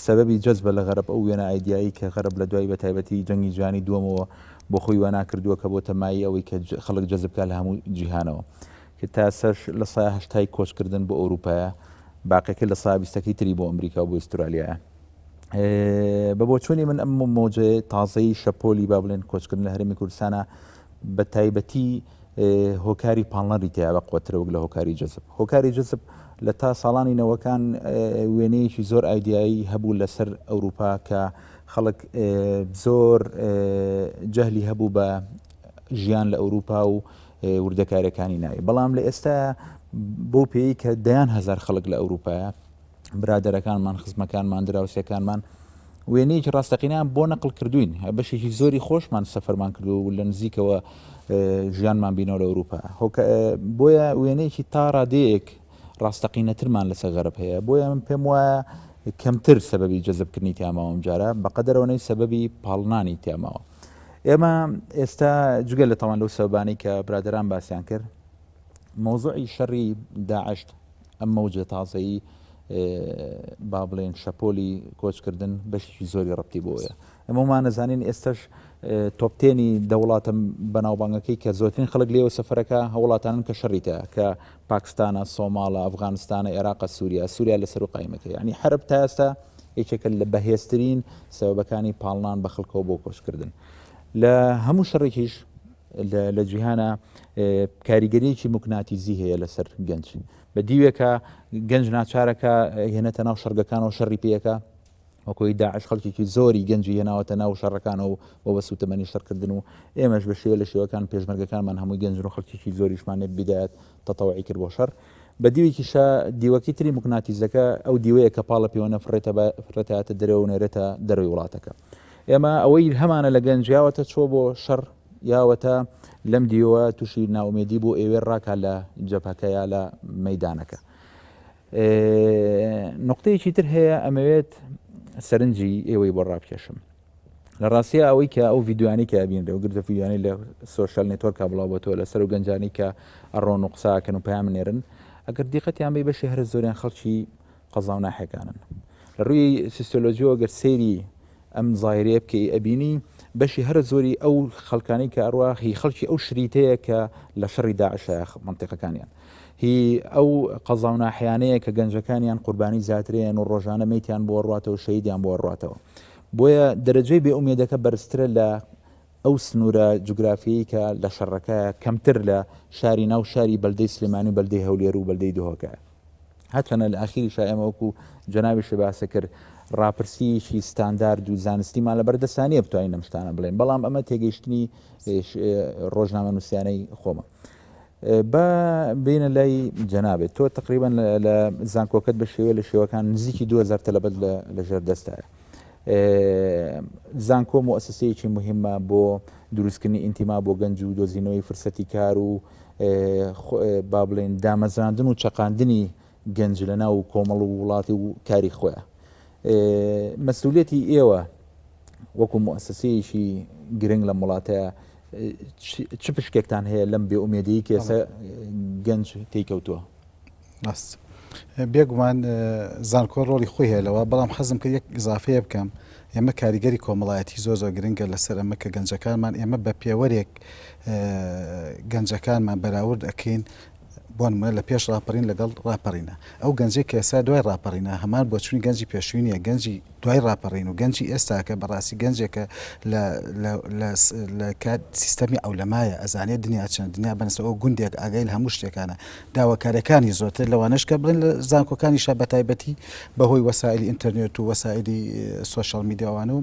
S3: سەبەبی جەزبە لە غەرب ئەو وێنە ئایدایی کە غەرب لە دوای بە تایبەتی جەنگی جوانی دووەمەوە بۆ خۆی وا ناکردووە کە بۆ تەمایی ئەوەی کە خەڵک جەزبکە لە هەموو جیهانەوە کە تا سەرش لە سایە هەشتای کۆچکردن بۆ ئەوروپایە باقیەکە لە سایە بیستەکەی تری بۆ ئەمریکا و بۆ ئوسترالیایە بە بۆچوونی من ئەم مۆجێ تازەی شەپۆلی با بڵێن کۆچکردن لە هەرێمی کوردستانە بە تایبەتی هۆکاری پاڵنەری تیا بە قوترەوەک لە هۆکاری جەزب هۆکاری جەزب لە تا ساڵانی نەوەکان وێنەیەکی زۆر ئایدایی هەبوو لەسەر ئەوروپا کە خەڵک زۆر جەهلی هەبوو بە ژیان لە ئەوروپا و وردەکاریەکانی ناوی بەڵام لە ئێستا بۆ پێی کە دەیان هەزار خەڵک لە ئەوروپایە برادەرەکانمان خزمەکانمان دراوسەکانمان وێنەیەکی ڕاستەقینیان بۆ نەقل کردوین بەشێکی زۆری خۆشمان سەفەرمان کردو و لە نزیکەوە ژیانمان بینەوە لە ئەوروپا بۆیە وێنەیەکی تا ڕادەیەک ڕاستەقینەترمان لەسەر غەرب هەیە بۆیە من پێم وایە کەمتر سەبەبی جەزبکردنی تیاماوەم جارە بەقەدەرەوەی سەبەبی پاڵنانی تیاماوە ئێمە ئێستا جگە لە تەوان لەو سەبانی کە برادران باسییان کرد مۆزوعی شەڕی داعشت ئەم مەوجە تازایی با بڵێن شەپۆلی کۆچکردن بەشی زۆری ڕەتی بۆیە ئەمەمان نەزانین ئێستش تۆپتێنی دەوڵاتە بەناوبانگەکەی کە زۆرترین خەڵک لێوە سەفەرەکە هەوڵاتانن کە شەڕیتە کە پاکستانە سۆماڵە ئەفغانستانە عێراقە سووریا لەسەر و قایمەکە ینی حرب تا ئێستا یەکێکە لە بەهێزترین سەبەکانی پاڵنان بە خەڵکەوە بۆ کۆچکردن لە هەموو شەڕێکیش لە جیهانە کاریگەریەکی موکناتیزی هەیە لەسەر گەنج بە دیوێکە گەنج ناچارەکە هێنێتە ناو شەڕگەکانەوە شەڕی پێەکە وەکۆی داعش خەڵکێکی زۆری گەنجی هێناوەتە ناو شەڕەکانەوە بۆ بە سوتەمەنی شەڕکردن و ئێمەش بە شێوە لە شێوەکان پێشمەرگەکانمان هەمووی گەنج و خەڵکێکی زۆری شمانێت بیدایەت تەتەوعی کرد بۆ شەڕ بە دیوێکیشە دیوەکی تری موکناتیزەکە ئەو دیوەیە کە پاڵە پەیوەنە فرێتایەتە دەرەوە و نێرێتە دەروی وڵاتەکە ئێمە ئەوەی هەمانە لە گەنجیاوەتە چۆ بۆ شەڕ یاوەتە لەم دیوە تووشی ناومێدی بۆ ئێوێ ڕاکە لە جەپەکە یا لە مەدانەکە نقطەیەکی تر هەیە ئەمەوێت سەرنجی ئێوەی بۆ ڕابکێشم لە ڕاستیە ئەوەی کە ئەو ڤیددیوانی کە بین لەو گرتە ڤیددیوانی لە سوۆشال نێتۆرکە بڵاو بۆتەوە لەسەر و گەنجانی کە ئەڕۆن و قساکەن و پەیام نێرن ئەگەر دیقەتیان بێ بەشی هەر زۆریان خەڵکی قەزاو ناحێکانن لە ڕووی سیستۆلۆژیەوە گەر سەیری ئەم زایرێ بکەی ئەبینی بەشی هەر زۆری ئەو خەڵکانی کە ئەڕواخی خەڵکی ئەو شریتەیە کە لە شەڕی داعشە منتیقەکانیان هی ئەو قەزاو ناحیانەیە کە گەنجەکانیان قوربانی زیاترێن و ڕۆژانە مەیتیان بۆ ڕاتەوە شەیدیان بۆ ڕاتەوە بۆیە دەرەجەی بێ ئومێدەکە بەرزترە لە ئەو سنوورە جوگرافیی کە لە شەڕەکە کەمتر لە شاری ناو شاری بەلدەی سلێمانی و بەلدەی هەولێر و بەلدەی دۆهۆکە هەچەنە لە ئاخیریشا ئێمە وەکو جەنابیشی باسە کرد ڕاپرسیشی ستاندارد و زانستیمان لە بەردەستانیە بتوانین ئەم شتانە بڵێن بەڵام ئەمە تێگەیشتنی ڕۆژنامە نووسیانەی خۆمە بە بینە لای جەنابێت تۆ تقریبان لە زانکۆکەت بە شێوە لە شێوەکان نزیکی 2000 تەلەبەت لە ژێر دەستایە زانکۆ مؤسسەیەکی مهمە بۆ دروستکردنی ئینتیما بۆ گەنج و دۆزینەوەی فرسەتی کار و با بڵێن دامەزراندن و چەقاندنی گەنج لە ناو کۆمەڵ و وڵاتی و کاری خۆیە مەسئولێتی ئێوە وەکو مؤسسەیەکی گرنگ لە وڵاتەیە چ پشکێکتان هەیە لەم بێ ئومێدی کە ئێستا گەنج تێکەوتووە
S4: ڕاست بێگومان زانکۆ ڕۆڵی خۆی هەیە لەوە بەڵام حەزم کرد یەک ئیزافەیە بکەم ئێمە کاریگەری کۆمەڵایەتی زۆر گرنگە لەسەر ئەمە کە گەنجەکانمان ئێمە بە پێوەرێک گەنجەکانمان بەراورد ئەکەین بۆ نمونە لە پێش ڕاپەڕین لەگەڵ ڕاپەڕینە ئەو گەنجێک کە ئێستا دوای ڕاپەڕینە هەمان بۆ چوونی گەنجی پێشوینیە گەنجی دوای ڕاپەڕین و گەنجی ئێستاکە بەڕاستی گەنجێکە لە کات سیستەمی ئەولەمایە ئەزانێت دنیا چەند دنیا بەنسە ئەو گوندێک ئاگای هەموو شتێکانە داواکارەکانی زۆرتر لەوانش کە بڵێن لە زانکۆکانیشە بەتایبەتی بەهۆی وەسایلی ئینتەرنێت و وەسایلی سۆشال میدیاوانە و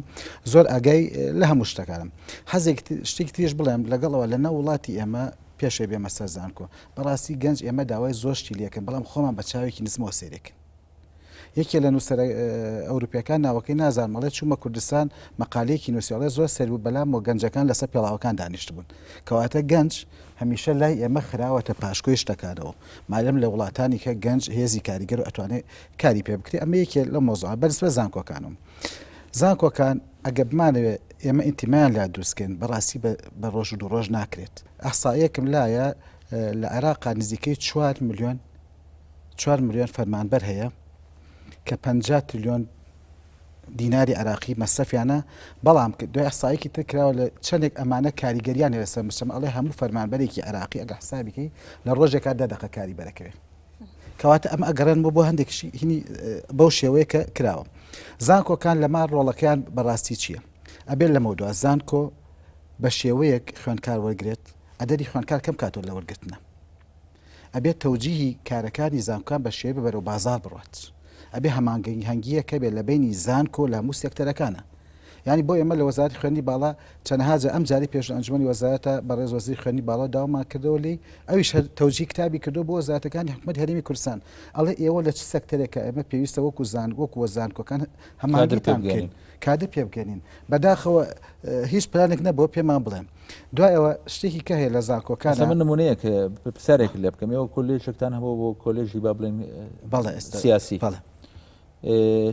S4: زۆر ئاگای لە هەموو شتەکانم حەزێک شتێکی تریش بڵێم لەگەڵەوە لە ناو وڵاتی ئێمە پێشێ بێمە سەر زانکۆ بەڕاستی گەنج ئێمە داوای زۆر شتی لەکەن بەڵام خۆمان بە چاوێکی نزمەوە سێرێکن یەکێ لە نووسەرە ئەوروپیەکان ناوەکەی نازان مەڵێ چوومە کوردستان مەقالەیەکی نووسیاڵێ زۆر سەر بوو بەلام و گەنجەکان لەسەر پێڵاوەکان دانیشت بوون کەواتە گەنج هەمیشە لای ئێمە خراوەتە پاشکۆی شتەکانەوە مالەم لە وڵاتانی کە گەنج هێزی کاریگەر و ئەتوانێت کاری پێ بکرێت ئەمە یەکێ لە مۆزوعە بەنسبە زانکۆکانم زانکۆکان ئەگە بمانەوێت ئێمە ئینتیمایان لا دروستکەین بەڕاستی بە ڕۆژ و دوو ڕۆژ ناکرێت ئەحسایەکم لایە لە عێراقا نزیکەی 4 ملیۆن فەرمانبەر هەیە کە 50 تریلیۆن دیناری عراقی مەسەفیانە بەڵام دوای ئەحسایەکی تر کراوە لە چەندێک ئەمانە کاریگەریان لەسەر مشتەمە ئەڵێ هەموو فەرمانبەرێکی عراقی ئەگە حسابیکەی لە ڕۆژێکا 10 دقە کاری بەرەکەوێت کەواتە ئەمە ئەگەڕێن بۆ هەندێکشی هینی بەو شێوەیە کە کراوە زانکۆکان لەمار ڕۆڵەکەیان بەڕاستی چییە ئەبێت لەمە دووە زانکۆ بە شێوەیەک خوێندکار وەرگێت ئەدەری خوێندکار کەم کاتۆ لە وەرگرتنە ئەبێت تەوجیهی کارەکانی زانکۆکان بە شێوە بەرەو بازار بڕات ئەبێ هەمانگەی هەنگیەکە بێت لە بینی زانکۆ لە هەموو سێکتەرەکانە ینی بۆ ئێمە لە وەزارەتی خوێندنی باڵا چەندەهاجە ئەم جاری پێش ئەنجومی وەزارەتە بەڕێز وەزیری خوێندنی باڵا داوامان کردەوە لی ئەویش تەوجی کتابی کردو بۆ وەزارەتەکانی حکوومەت هەرێمی کوردستان ئەڵێ ئێوە لە چ سەکتەرێکە ئێمە پێویستە وەکو وەکو وەزانکۆکان هەمانگیتان بکەین کادر پێ بگەنین بەداخەوە هیچ پلانێک نەبووە پێمان بڵێن دوایەوە شتێکی کە هەیە لە زانکۆکان
S3: من نمونەیە کە پرسیارێک لێ بکەم ئێوە کۆلێژێکتان هەبوو بۆ کۆلێژی با بڵێن سیاسی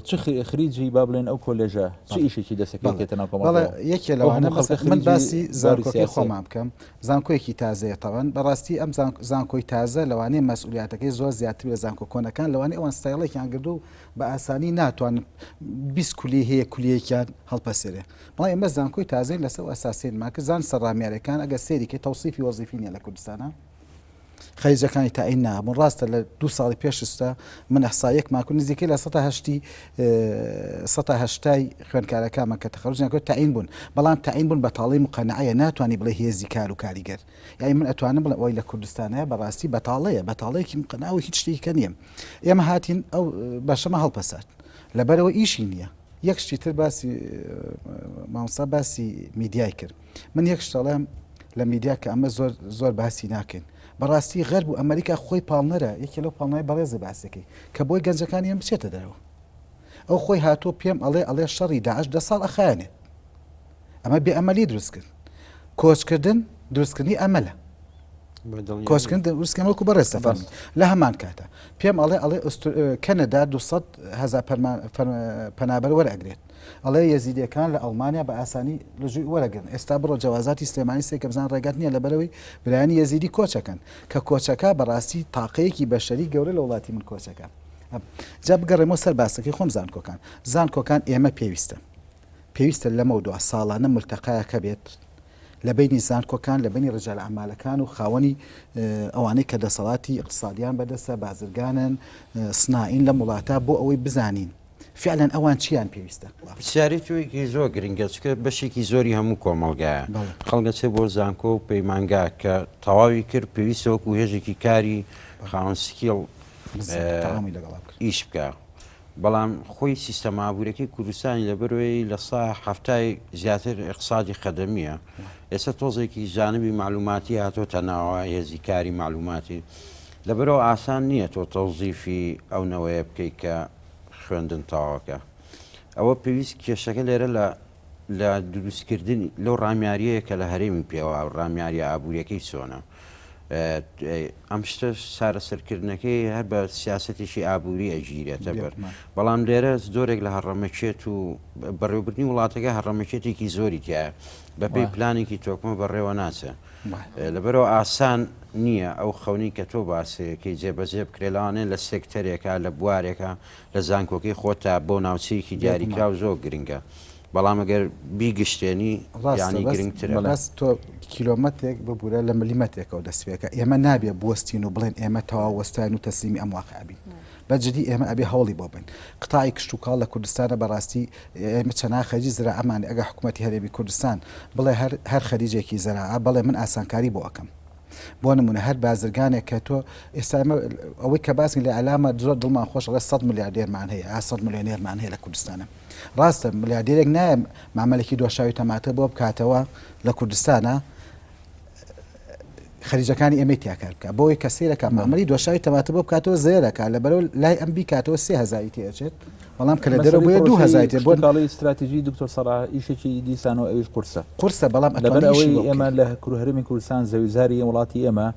S3: چ خریجی با بڵێن ئەو کۆلێژە چ ئیشێکی دەسەکەێتە ناو
S4: کۆمەڵە یەکێ لەوانە من باسی زانکۆکی خۆمان بکەم زانکۆیەکی تازەیە تەوان بەڕاستی ئەم زانکۆی تازە لەوانەیە مەسئولیاتەکەی زۆر زیاتر لە زانکۆ کۆنەکان لەوانەیە ئەوان ستایڵێکیان گردو بە ئاسانی ناتوانن 20 کولی هەیە کولیەکیان هەڵپەسێرێ بەڵام ئێمە زانکۆی تازەی لەسەر ئەساسێنمان کە زان سەرڕامیارەکان ئەگە سێریکە تەوسیفی وەزیفی نیە لە کوردستانە خەریجەکانی تاعین نابوون ڕاستە لە 2 ساڵی پێشستا من ئەحسایەکمان کرد نزیکەی لە 180 خوێندکارەکانمان کە تەخەرروجیان کرد تاعین بوون بەڵام تاعین بوون بەتاڵی مقەنعەیە ناتوانانی بڵێ هێزی کار و کاریگەر یعنی من ئەتوانم بڵێ ئەوەی لە کوردستانەیە بەڕاستی بەتاڵەیەکی مقەنعە و هیچ شتێکە نییە ئێمە هاتین ئەو بەشەمە هەڵپەسات لەبەرەوە ئیشی نییە یەک شتی تر باسی مامۆستا باسی میدیای کرد من یەک شتەڵێم لە میدیا کە ئەمە زۆر باسی ناکەین بەڕاستی غەرب و ئەمریکا خۆی پاڵنەرە یەکێ لەو پاڵنەوەی بەڕێزە باسەکەی کە بۆی گەنجەکانی ئەم بچێتە دەرەوە ئەو خۆی هاتۆ پێم ئەڵێ شەڕی داعش 10 ساڵ ئەخایەنێ ئەمە بێ ئەمەلی دروست کرد کۆچکردن دروستکردنی ئەمەلە کۆچکردن دروستکردن وەکو بەڕێستەفەر لە هەمان کاتە پێم ئەڵێ کەنەدا 200,000 پەنابەر وەرەگرێت ئەڵێ یەزیدیەکان لە ئەڵمانیا بە ئاسانی لەژووی وەرەگرن ئێستا بڕۆ جەوازاتی سلێمانی سێ کە بزان ڕێگات نییە لەبەرەوەی برایانی یەزیدی کۆچەکەن کە کۆچەکە بەڕاستی تاقەیەکی بەشەری گەورە لە وڵاتی من کۆچەکە جا بگەڕێمەوە سەر باسەکەی خۆم زانکۆکان ئێمە پێویستە لەمە دو ساڵانە ملتەقایەکە بێت لە بینی زانکۆکان لە بینی ڕجال ئەعمالەکان و خاوەنی ئەوانەی کە دەسەڵاتی اقتصادیان بەدەستە بازرگانن سنائین لە وڵاتە بۆ ئەوەی بزانین فعلەن ئەوان چیان پێویستە
S6: پرسیارێتەوەیکی زۆر گرنگە چکە بەشێکی زۆری هەموو کۆمەڵگایە خەڵگە چێ بۆ زانکۆ و پەیمانگا کە تەواوی کرد پێویستە وەکو هێژێکی کاری خاوەن سکیڵ ئیش بکە بەڵام خۆی سیستەما ئابوورەکەی کوردستانی لەبەرەوەی لە سا هەفتای زیاتر اقتصادی خەدەمیە ئێستا تۆزێکی جانبی معلوماتی هاتۆتە ناوە هێزی کاری معلوماتی لەبەرەوە ئاسان نییە تۆ تەوزیفی ئەو نەوەیە بکەیت کە خوێندن تاواکە ئەوە پێویست کێشەکە لێرە لە دروستکردنی لەو ڕامیاریەیە کە لە هەرێمی پێوە ڕامیاریە ئابوووریەکەی چۆنە ئەم شتە چارەسەرکردنەکەی هەر بە سیاسەتێکی ئابووری ئەگیرێتە بەر بەڵام لێرە زۆرێک لە هەڕەمەچێت و بەڕێوەبردننی وڵاتەکە هەڕەمەچێتێکی زۆری تایە بەپێی پلانێکی تۆکمە بەڕێوە ناچە لەبەرەوە ئاسان نییە ئەو خەونی کە تۆ باسەکەی جێبەجێ بکرێلانێ لە سێکتەرێکە لە بوارێکە لە زانکۆکەی خۆتە بۆ ناوچەیەکی دیاریکرا و زۆر گرنگە بەڵام ئەگەر بیگشتێنی ینی گرنگترە
S4: بەس تۆ کیلۆمەتێک ببوورە لە ملیمەتێکەوە دەستپێکە ئێمە نابێ بوەستین و بڵێن ئێمە تەواو وەستاین و تەسلیمی ئەم واقعبین بەجددی ئێمە ئەبێ هەوڵی بۆ بن قتای کشت و کاڵ لە کوردستانە بەڕاستی ئێمە چەنا خەریجی زراعەمان ئەگە حکوومەتی هەرێمی کوردستان بڵێ هەر خەریجێکی زراعە بڵێ من ئاسانکاری بۆ ئەەکەم بۆ نمونە هەر بازرگانێک کە تۆ ئێستا ئەوەی کە باسی لە عەلامە زۆر دڵمان خۆش ئەڵێ 100 ملیاردێرمان هەیە 100 ملیۆنێرمان هەیە لە کوردستانە ڕاستە ملیاردێرێک نایە مامەلێکی دۆشاوی تەماتە بۆ بکاتەوە لە کوردستانە خەریجەکانی ئێمە تیاکار بکە بۆی کە سێرەکە مامەلی دۆشاوی تەماتە بۆ بکاتەوە زێرەکە لەبەرەوە لای ئەم بیکاتەوە 3000 تێچێت بەڵام کە لە دەرەوە بۆیە 2000 بۆ
S3: کاڵی استراتیژی دکتۆر سەڵاح ئیشێکی دیسانەوە ئەویش قورسە
S4: بەڵام
S3: ئەوەی ئێمە لە هەرێمی کوردستان زەویزاری وڵاتی ئێمە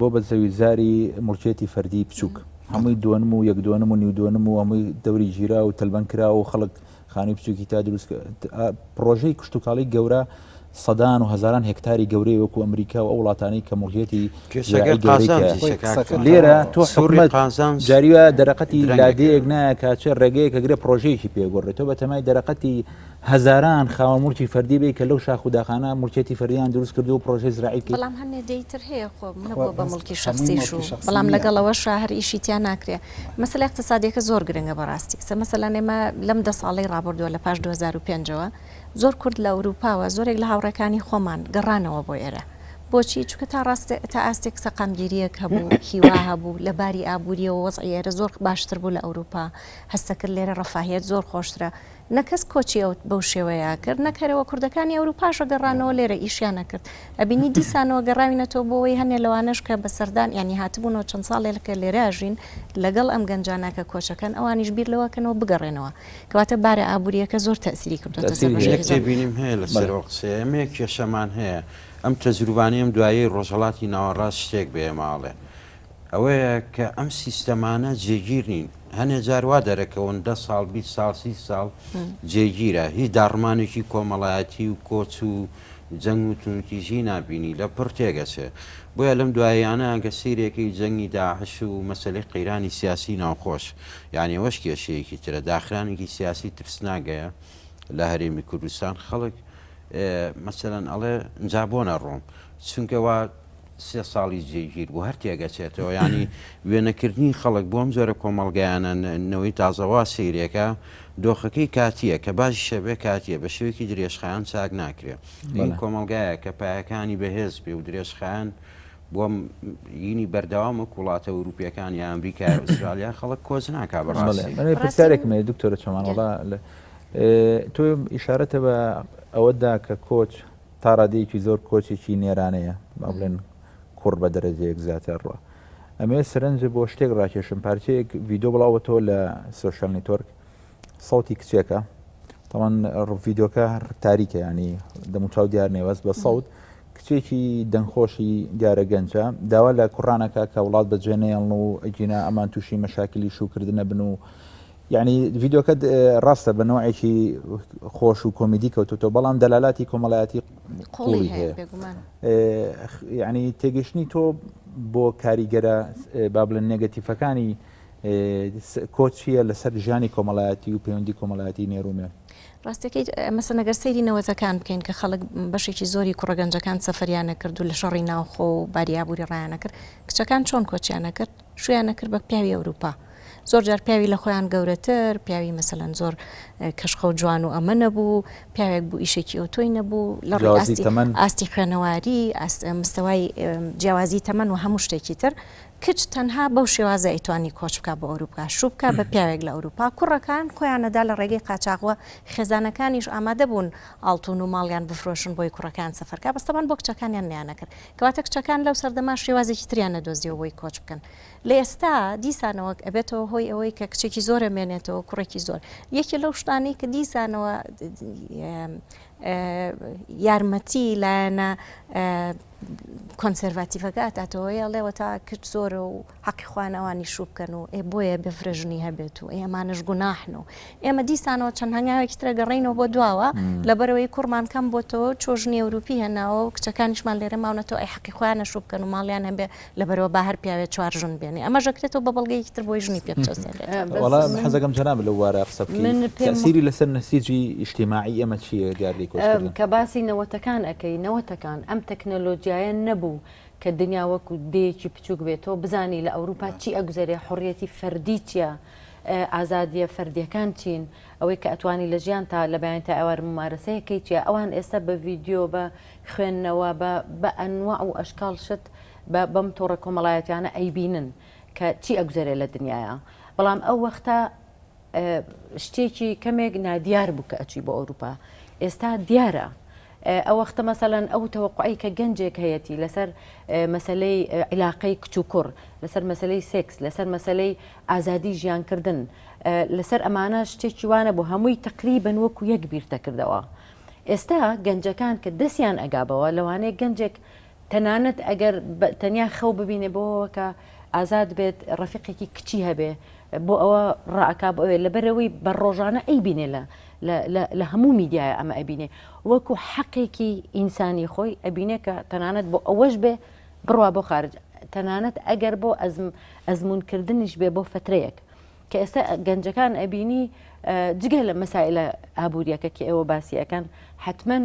S3: بۆ بە زەویزاری مڵکێتی فەردی بچووک هەمووی دووەنم و یەک دووەنم و نیو دووەنم و هەمووی دەوری ژیرا و تەلبەن کرا و خەڵک خانی بچووکی تا دروست پرۆژەی کشتتوکاڵی گەورە سەدان و هەزاران هێکتاری گەورەی وەکو ئەمریکا و ئەو وڵاتانی کە مڵکێتی لێرە تۆ حکومەت جاریوە دەرەقەتی لادەیەک نایە کاچێ ڕێگەیە کە گرێ پرۆژەیەکی پێگۆڕێتەوە بە تەمای دەرەقەتی هەزاران خاوەن مڵکی فەردی بێ کە لەو شاخ و داخانە مڵکێتی فەردیان دروست کردو و پرۆژەی زراعی کرد
S5: بەڵام هەنێ دەیتر هەیە خۆ منەوە بە مڵکی شخصیش و بەڵام لەگەڵەوە شاهر ئیشی تیان ناکرێ مەسەلە اقتصادیەکە زۆر گرنگە بەڕاستی کە مەسەلەن ئێمە لەم 10 ساڵەی ڕابردووە لە پاش 2005ەوە زۆر کورد لە ئەوروپاوە زۆرێک لە هاوڕێکانی خۆمان گەڕانەوە بۆ ئێرە بۆچی چونکە تا ئاستێک سەقامگیریەک هەبوو هیوا هەبوو لە باری ئابوووریەوە وەزعی ئێرە زۆر باشتر بوو لە ئەوروپا هەستەکرد لێرە ڕەفاهێت زۆر خۆشترە نەکەس کۆچی ئەو بەو شێوەیە کرد نەکەرەوە کوردەکانی ئەوروپاشە گەڕانەوە لێرە ئیشیانە کرد ئەبینی دیسانەوە گەڕاوینەتەوە بۆەوەی هەنێ لەوانش کە بە سەردان ینی هاتبوونەوە چەند ساڵێکە لێراژین لەگەڵ ئەم گەنجاناکە کۆچەکەن ئەوانیش بیر لەوەکەنەوە بگەڕێنەوە کەواتە بارە ئابوووریەکە زۆر تەسیری کردوە
S6: بینیم هەیە لە سەر قسەیەمێک کێشەمان هەیە ئەم تەجروبانیم دوایی ڕۆژهڵاتی ناوەڕاست شتێک بێ ماڵێ ئەوەیە کە ئەم سیستەمانە جێگیر نین هەنێ جاروا دەرەکەون 10 ساڵ 20 ساڵ 30 ساڵ جێگیرە هیچ داڕمانێکی کۆمەڵایەتی و کۆچ و جەنگ و تونکیژی نبینی لە پڕ تێگەچێ بۆیە لەم دواییانە ئەگە سیرێکی جەنگی داعش و مەسلەی قەیرانی سیاسی ناوخۆش یعنی وەش کێشەیەکی ترە داخرانێکی سیاسی ترسناگەیە لە هەرێمی کوردستان خەڵک مەسەلەن ئەڵێ ئەجا بۆ نەڕۆم چونکەوا 3 ساڵی جێگیر بوو هەر تێگەچێتەوە ینی وێنەکردنی خەڵک بۆم زۆرە کۆمەڵگەیانەنەوەی تازەوا سیرێکە دۆخەکەی کاتیە کە باشی شەبێ کاتیە بە شێوەیەکی درێژخایان چاک ناکرێت این کۆمەڵگایە کە پایەکانی بەهێز بێ و درێژخایان بۆم ینی بەردەوام وڵاتە ئەوروپیەکان یا ئەمریکا ئوسترالیا خەڵک کۆچ ناکا بەڕاستی
S3: پرسیارێکمە دکتۆرە چەمانەڵا تۆ ئیشارەتە بە ئەوەدا کە کۆچ تا ڕادەیەکی زۆر کۆچێکی نێرانەیە با بڵێن کوڕ بە دەرەجەیەک زیاتر ڕوە ئەمێ سەرنجە بۆ شتێک ڕاکێشم پارچەیەک ڤیدۆ بڵاوەتەوە لە سۆشیال نێتۆرک سەوتی کچێکە تاوان ڤیدۆکە تاریکە ینی دەموچاو دیار نێوەست بە سەوت کچێکی دەنگخۆشی دیارە گەنجە داوا لە کوڕانەکە کە وڵات بەجێنەیەڵن و ئەگینا ئەمان تووشی مەشاکلی شوکردنە بن و یعنی ڤیدۆکە ڕاستە بە نوعێکی خۆش و کۆمیدی کەوتۆ بەڵام دەلالاتی کۆمەڵایەتی قوڵی هەیە یعنی تێگەشتنی تۆ بۆ کاریگەرە با بڵێن نێگەتیفەکانی کۆچیە لەسەر ژیانی کۆمەڵایەتی و پەیوەندی کۆمەڵایەتی نێرومێ
S5: ڕاستەکەی مەسە نەگەر سەیری نەوەتەکان بکەین کە خەڵک بەشێکی زۆری کوڕەگەنجەکان سەفەریانە کرد و لە شەڕی ناوخۆ و باریابووری ڕایانە کرد کچەکان چۆن کۆچیانە کرد شویانە کرد بە پیاوی ئەوروپا زۆر جار پیاوی لە خۆیان گەورەتر پیاوی مەسەلەن زۆر کەشخە و جوان و ئەمە نەبوو پیاوێک بوو ئیشێکی ئۆتۆی نەبوو لە ڕێ ئاستی خوێنەواری مستەوای جیاوازی تەمەن و هەموو شتێکی تر کچ تەنها بەو شێوازە ئەیتوانی کۆچ بکە بە ئەوروپا شوو بکە بە پیاوێک لە ئەوروپا کوڕەکان خۆیانەدا لە ڕێگەی قاچاقوە خێزانەکانیش ئامادە بوون ئاڵتون و ماڵیان بفرۆشن بۆی کوڕەکان سەفەرکە بەستەبان بۆ کچەکانیان نیانەکرد کەواتە کچەکان لەو سەردەما شێوازێکی تریانە دۆزیەوە بۆی کۆچ بکەن لە ئێستا دیسانەوە ئەبێتەوە هۆی ئەوەی کە کچێکی زۆرە مێنێتەوە کوڕێکی زۆر یەکی لەو شتانی کە دیسانەوە یارمەتی لایەنە کۆنسەرواتیڤەکە ئاتاتەوەی ئەڵێەوە تا کچ زۆرە و حەقی خوانەوانی شوو بکەن و بۆیە بفرژنی هەبێت و ئێمانش گوناحن و ئێمە دیسانەوە چەند هەنگاوێکی ترە گەڕینەوە بۆ دواوە لەبەرەوەی کوڕمان کەم بۆتەوە چۆژنی ئەوروپی هێناوە و کچەکانیشمان لێرە ماونەتەوە ئەی حەقی خوانە شوو بکەن و ماڵیان هەبێ لەبەرەوە با هەر پیاوێت چوار ژن بێنێ ئەمە ژەکرێتەوە بە بەڵگەیەکی تر بۆی ژنی پێ بچەسێنێت
S3: وەڵام حەزەکەم جەناب لەو وارە قسە بکەین تەسیری لەسەر نەسیجی ئیجتیماعی ئەمە چییە دیاردەی کۆچکردن
S7: کە باسی نەوەتەکان ئەەکەی نەوەتەکان ئەم تەکنەلۆجیایە نەبوو کە دنیا وەکو دەیەکی بچووک بێتەوە بزانی لە ئەوروپا چی ئەگوزارێ حڕیەتی فەردی چیە ئازادیە فەردیەکان چین ئەوەی کە ئەتوانی لە ژیان تا لە بەیان تا ئەوار ممارەسەیەکەی چیە ئەوان ئێستا بە ڤیددیۆ بە خوێندنەوە بە ئەنواع و ئەشکال شت بەم تۆڕە کۆمەڵایەتیانە ئەیبینن کە چی ئەگوزارێ لە دنیاە بەڵام ئەو وەختە شتێکی کەمێک نادیار بوو کە ئەچی بۆ ئەوروپا ئێستا دیارە ئەو وەختە مەسەلەن ئەو تەوەقعی کە گەنجێک هەیەی لەسەر مەسلەی عیلاقەی کچ و کوڕ لەسەر مەسلەی سێکس لەسەر مەسلەی ئازادی ژیانکردن لەسەر ئەمانە شتێکی وانە بۆ هەمووی تقریبن وەکو یەک بیرتە کردەوە ئێستا گەنجەکان کە دەستیان ئەگابەوە لەوانەیە گەنجێک تەنانەت ئەگەر تەنیا خەو ببینێ بۆەوە کە ئازاد بێت ڕەفیقێکی کچی هەبێ بۆ ئەوە ڕائکا بۆ ئەوێ لەبەرەوەی بە ڕۆژانە ئەیبینێ لە هەموو میدیایە ئەمە ئەبینێ وەکو حەقێکی ئینسانی خۆی ئەبینێ کە تەنانەت بۆ ئەوەش بێ بڕوا بۆ خارج تەنانەت ئەگەر بۆ ئەزمونکردنیش بێ بۆ فترەیەک کە ئێستا گەنجەکان ئەبینی جگە لە مەسائلە ئابوووریەکە کە ئێوە باسیەکان حتمما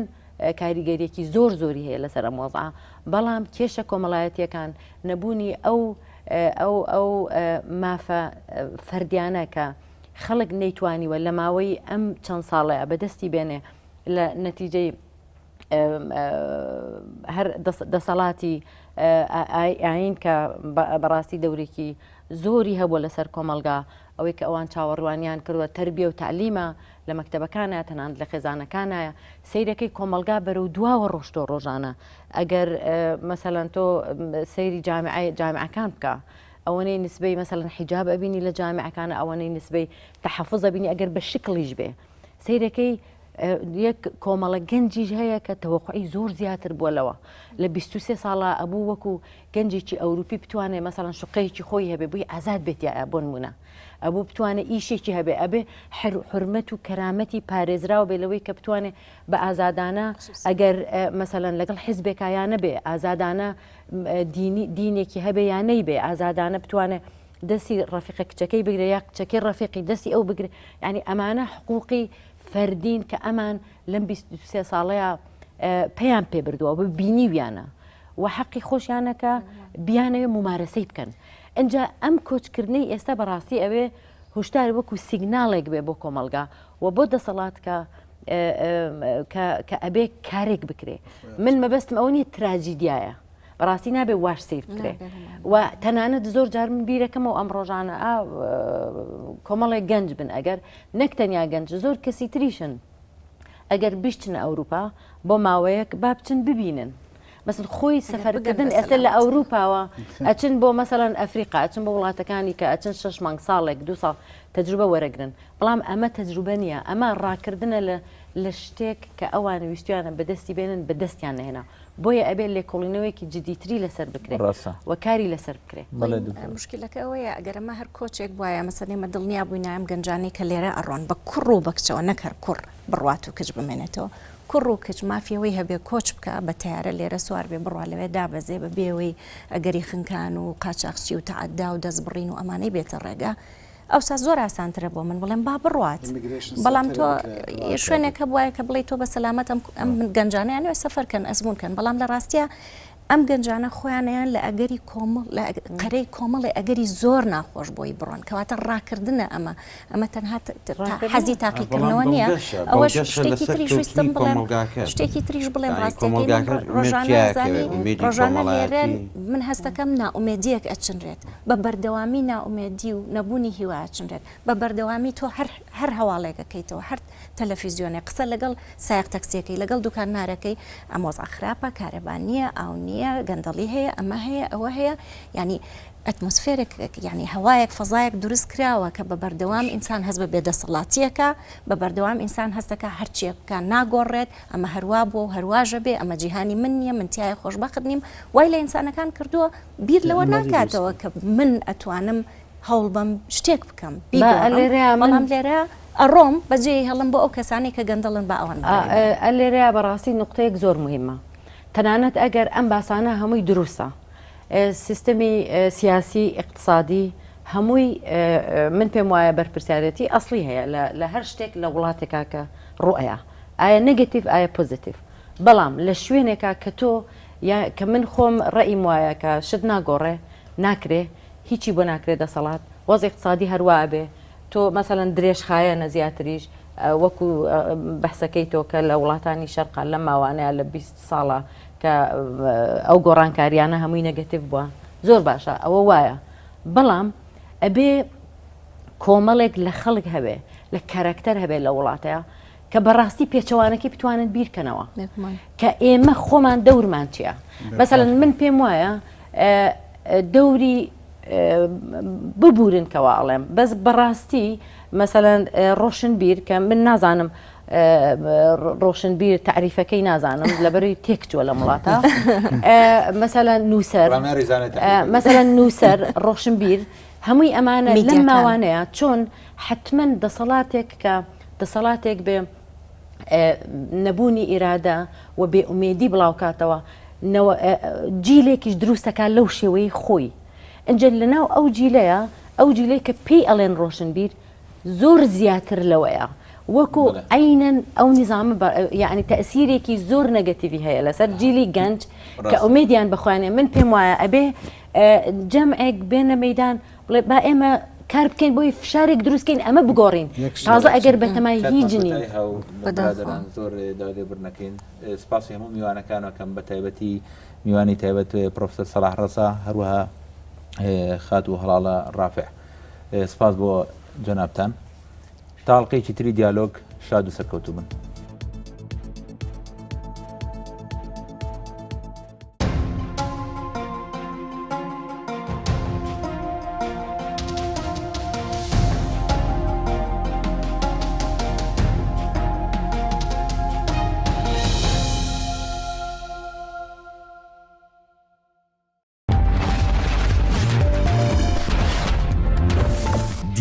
S7: کاریگەریەکی زۆر زۆری هەیە لەسەر ئەمۆزع بەڵام کێشە کۆمەڵایەتیەکان نەبوونی ئەو مافە فەردیانە کە خەڵک نەیتوانیوە لە ماوەی ئەم چەند ساڵەیە بەدەستی بێنێ لە نەتیجەی هەر دەسەڵاتی ئاین کە بەڕاستی دەورێکی زۆری هەبووە لەسەر کۆمەلگا ئەوەی کە ئەوان چاوەڕوانیان کردووە تەربیە و تعلیمە لە مەکتەبەکانە تەنانەت لە خێزانەکانایە سەیرەکەی کۆمەلگا بەرەو دواوە ڕۆشتۆ ڕۆژانە ئەگەر مەسەلەن تۆ سەیری جامعەکان بکە ئەوەنەی نسبەی مەسەلەن حیجاب ئەبینی لە جامعەکانە ئەوەنەی نسبەی تەحەفوظ ئەبینی ئەگەر بە شکلیش بێ سەیرەکەی یەک کۆمەڵە گەنجیش هەیە کە تەوەقعی زۆر زیاتر بووە لەوە لە 23 ساڵە ئەبوو وەکو گەنجێکی ئەوروپی بتوانێت مەسەڵەن شقەیەکی خۆی هەبێ بووی ئازاد بێتیایە بۆ نمونە ئەبوو بتوانێت ئیشێکی هەبێ ئەبێ حرمەت و کەرامەتی پارێزراوە بێ لەوەی کە بتوانێت بە ئازادانە ئەگەر مەسەلەن لەگەڵ حیزبێکا یان نەبێ ئازادانە دینێکی هەبێ یان نەیبێ ئازادانە بتوانێت دەستی ڕەفیقە کچەکەی بگرێ یا کچەکەی ڕەفیقی دەستی ئەو بگرێ ینی ئەمانە حقوقی فەردین کە ئەمان لەم 23 ساڵەیە پێیان پێ بردووە بە بینیویانە و حەقی خۆشیانەکە بیانەوێ ممارەسەی بکەن ئەجا ئەم کۆچکردنەی ئێستا بەڕاستی ئەوێ هوشدار وەکو سیگناڵێک بێ بۆ کۆمەلگا و بۆ دەسەڵات کە ئەبێ کارێک بکرێ من مەبەستم ئەو نیە تراجیدیایە بەڕاستی نابێ واش سیر بکرێ و تەنانەت زۆر جار من بیرەکەمەوە ئەم ڕۆژانە کۆمەڵێک گەنج بن ئەگەر نەک تەنیا گەنج زۆر کەسی تریشن ئەگەر بشتنە ئەوروپا بۆ ماوەیەک با بچن ببینن مەسن خۆی سەفەرکردن ئێستا لە ئەوروپاوە ئەچن بۆ مەسەڵەن ئەفریقا ئەچن بۆ وڵاتەکانی کە ئەچن 6 مانگ ساڵێک 2 ساڵ تەجروبە وەرەگرن بەڵام ئەمە تەجروبە نییە ئەمە ڕاکردنە لە شتێک کە ئەوان ویستیانە بەدەستی بێنن بەدەستیان نهێنا بۆیە ئەبێ لێکۆڵینەوەیکی جدیتری لەسەر بکرێت و کاری لەسەر بکرێت
S5: مشکلەکە ئەوەیە ئەگەرمە هەر کۆچێک وایە مەسەلێمە دڵنیا بووینایم گەنجانی کە لێرە ئەڕۆن بە کوڕ و بەکچەوە نەکەر کوڕ بڕوات و کچ بمێنێتەوە کوڕ و کچ مافیەوەی هەبێ کۆچ بکە بە تیارە لێرە سوار بێ بڕوا لەوێ دابەزێ بە بێەوەی ئەگەری خنکان و قاچاقچی و تەعەدا و دەستبڕین و ئەمانەی بێتە ڕێگا ئەوسا زۆر ئاسانترە بۆ من بڵێم با بڕوات بەڵام تۆ شوێنێکە بواە کە بڵێ تۆ بە سەلامەت ئەم گەنجانیانوێ سەفەرکەن ئەزمونکەن بەڵام لە ڕاستیە ئەم گەنجانە خۆیانیان لە ئەگەری کۆمەڵ لە قەرەی کۆمەڵی ئەگەری زۆر ناخۆش بۆی بڕۆن کەواتە ڕاکردنە ئەمە تەنها حەزی تاقیکردنەوە نییە ئەوە شتێکی تریش ویستم بڵێم شتێکی تریش بڵێم ڕاستەکەی ڕۆژانە لێرە من هەستەکەم ناومێدیەک ئەچنرێت بە بەردەوامی ناومێدی و نەبوونی هیوا ئەچنرێت بە بەردەوامی تۆ هەر هەواڵێکەکەیتەوە هەر تەلەڤیزیۆنێک قسە لەگەڵ سایق تەکسیەکەی لەگەڵ دوکاننارەکەی ئەمۆزا خراپە کارەبانیە ئاو نییە گەندەڵی هەیە ئەمە هەیە ئەوە هەیە ینی ئەتمۆسفێرێک ینی هەوایەک فەزایەک دروست کراوە کە بە بەردەوام ئینسان هەست بە بێدەسەڵاتیەکە بە بەردەوام ئینسان هەستەکە هەرچیەکە ناگۆڕێت ئەمە هەروە بۆ هەرواژە بێ ئەمە جیهانی من نییە من تایە خۆشبەخت نیم وای لە ئینسانەکان کردووە بیر لەوە ناکاتەوە کە من ئەتوانم هەوڵ بەم شتێک بکەم بەڵام لێرە ئەڕۆم بەجێ هەڵم بۆ ئەو کەسانی کە گەندەڵن بە ئەوان
S7: لێرەیە بەڕاستی نقطەیەک زۆر مهمە تەنانەت ئەگەر ئەم باسانە هەمووی دروستە سیستەمی سیاسی اقتصادی هەمووی من پێم وایە بەرپرسیارەتی ئەسڵی هەیە لە هەر شتێک لە وڵاتێکا کە ڕوئەیە ئایا نەگەتیڤ ئایا پۆزیتیڤ بەڵام لە شوێنێکا کە تۆ کە من خۆم ڕەئیم وایە کە شت ناگۆڕێ ناکرێ هیچی بۆ ناکرێت دەسەڵات وەزی اقتصادی هەروە بێ تۆ مەسەڵەن درێژ خایەنە زیاتریش وەکو بەحسەکەی تۆ کە لە وڵاتانی شەرقا لە ماوانەیە لە 20 ساڵە کە ئەو گۆڕانکاریانە هەمووی نەگەتیڤ بووە زۆر باشە ئەوە وایە بەڵام ئەبێ کۆمەڵێک لە خەڵک هەبێ لە کارکتەر هەبێ لە وڵاتەیە کە بەڕاستی پێچەوانەکی بتوانن بیرکەنەوە کە ئێمە خۆمان دەورمان چییە مەسەڵەن من پێم وایە دەوری ببورن کەوا ئەڵێم بەس بەڕاستی مەسەلەن ڕۆشنبیر کە من نازانم ڕۆشنبیر تعریفەکەی نازانم لەبەروی تێکچووە لە وڵاتە مەسەلەن نووسەر ڕۆشنبیر هەمووی ئەمانە لەم ماوانەیە چۆن حتمما دەسەڵاتێک کە دەسەڵاتێک بێ نەبوونی ئیرادە و بێ ئومێدی بڵاوکاتەوە جیلێکیش دروستەکە لەو شێوەی خۆی ئەنجە لەناو ئەو جیلەیە ئەو جیلەی کە پێی ئەڵێن ڕۆشنبیر زۆر زیاتر لەوەیە وەکو عینەن ئەو نظامە یعنی تەئسیرێکی زۆر نەگەتیڤی هەیە لەسەر جیلی گەنج کە ئومێدیان بەخوانێ من پێم وایە ئەبێ جەمعێک بێنە مەیدان بڵێ با ئێمە کار بکەین بۆی فشارێک دروستکەین ئەمە بگۆڕین تازە ئەگەر بەتەمای هیچنی
S3: زۆر داێبرنەکەین سپاسی هەموو میوانەکانەکەم بە تایبەتی میوانی تایبەت پرۆفسەر سەلاح ڕەسا هەروەها خات و هەڵاڵە ڕافع سپاس بۆ جەنابتان تاڵقەیەکی تری دیالۆگ شاد و سەرکەوتوو بن.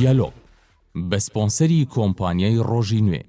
S1: دیالۆگ بە سپۆنسەری کۆمپانیای ڕۆژی نوێ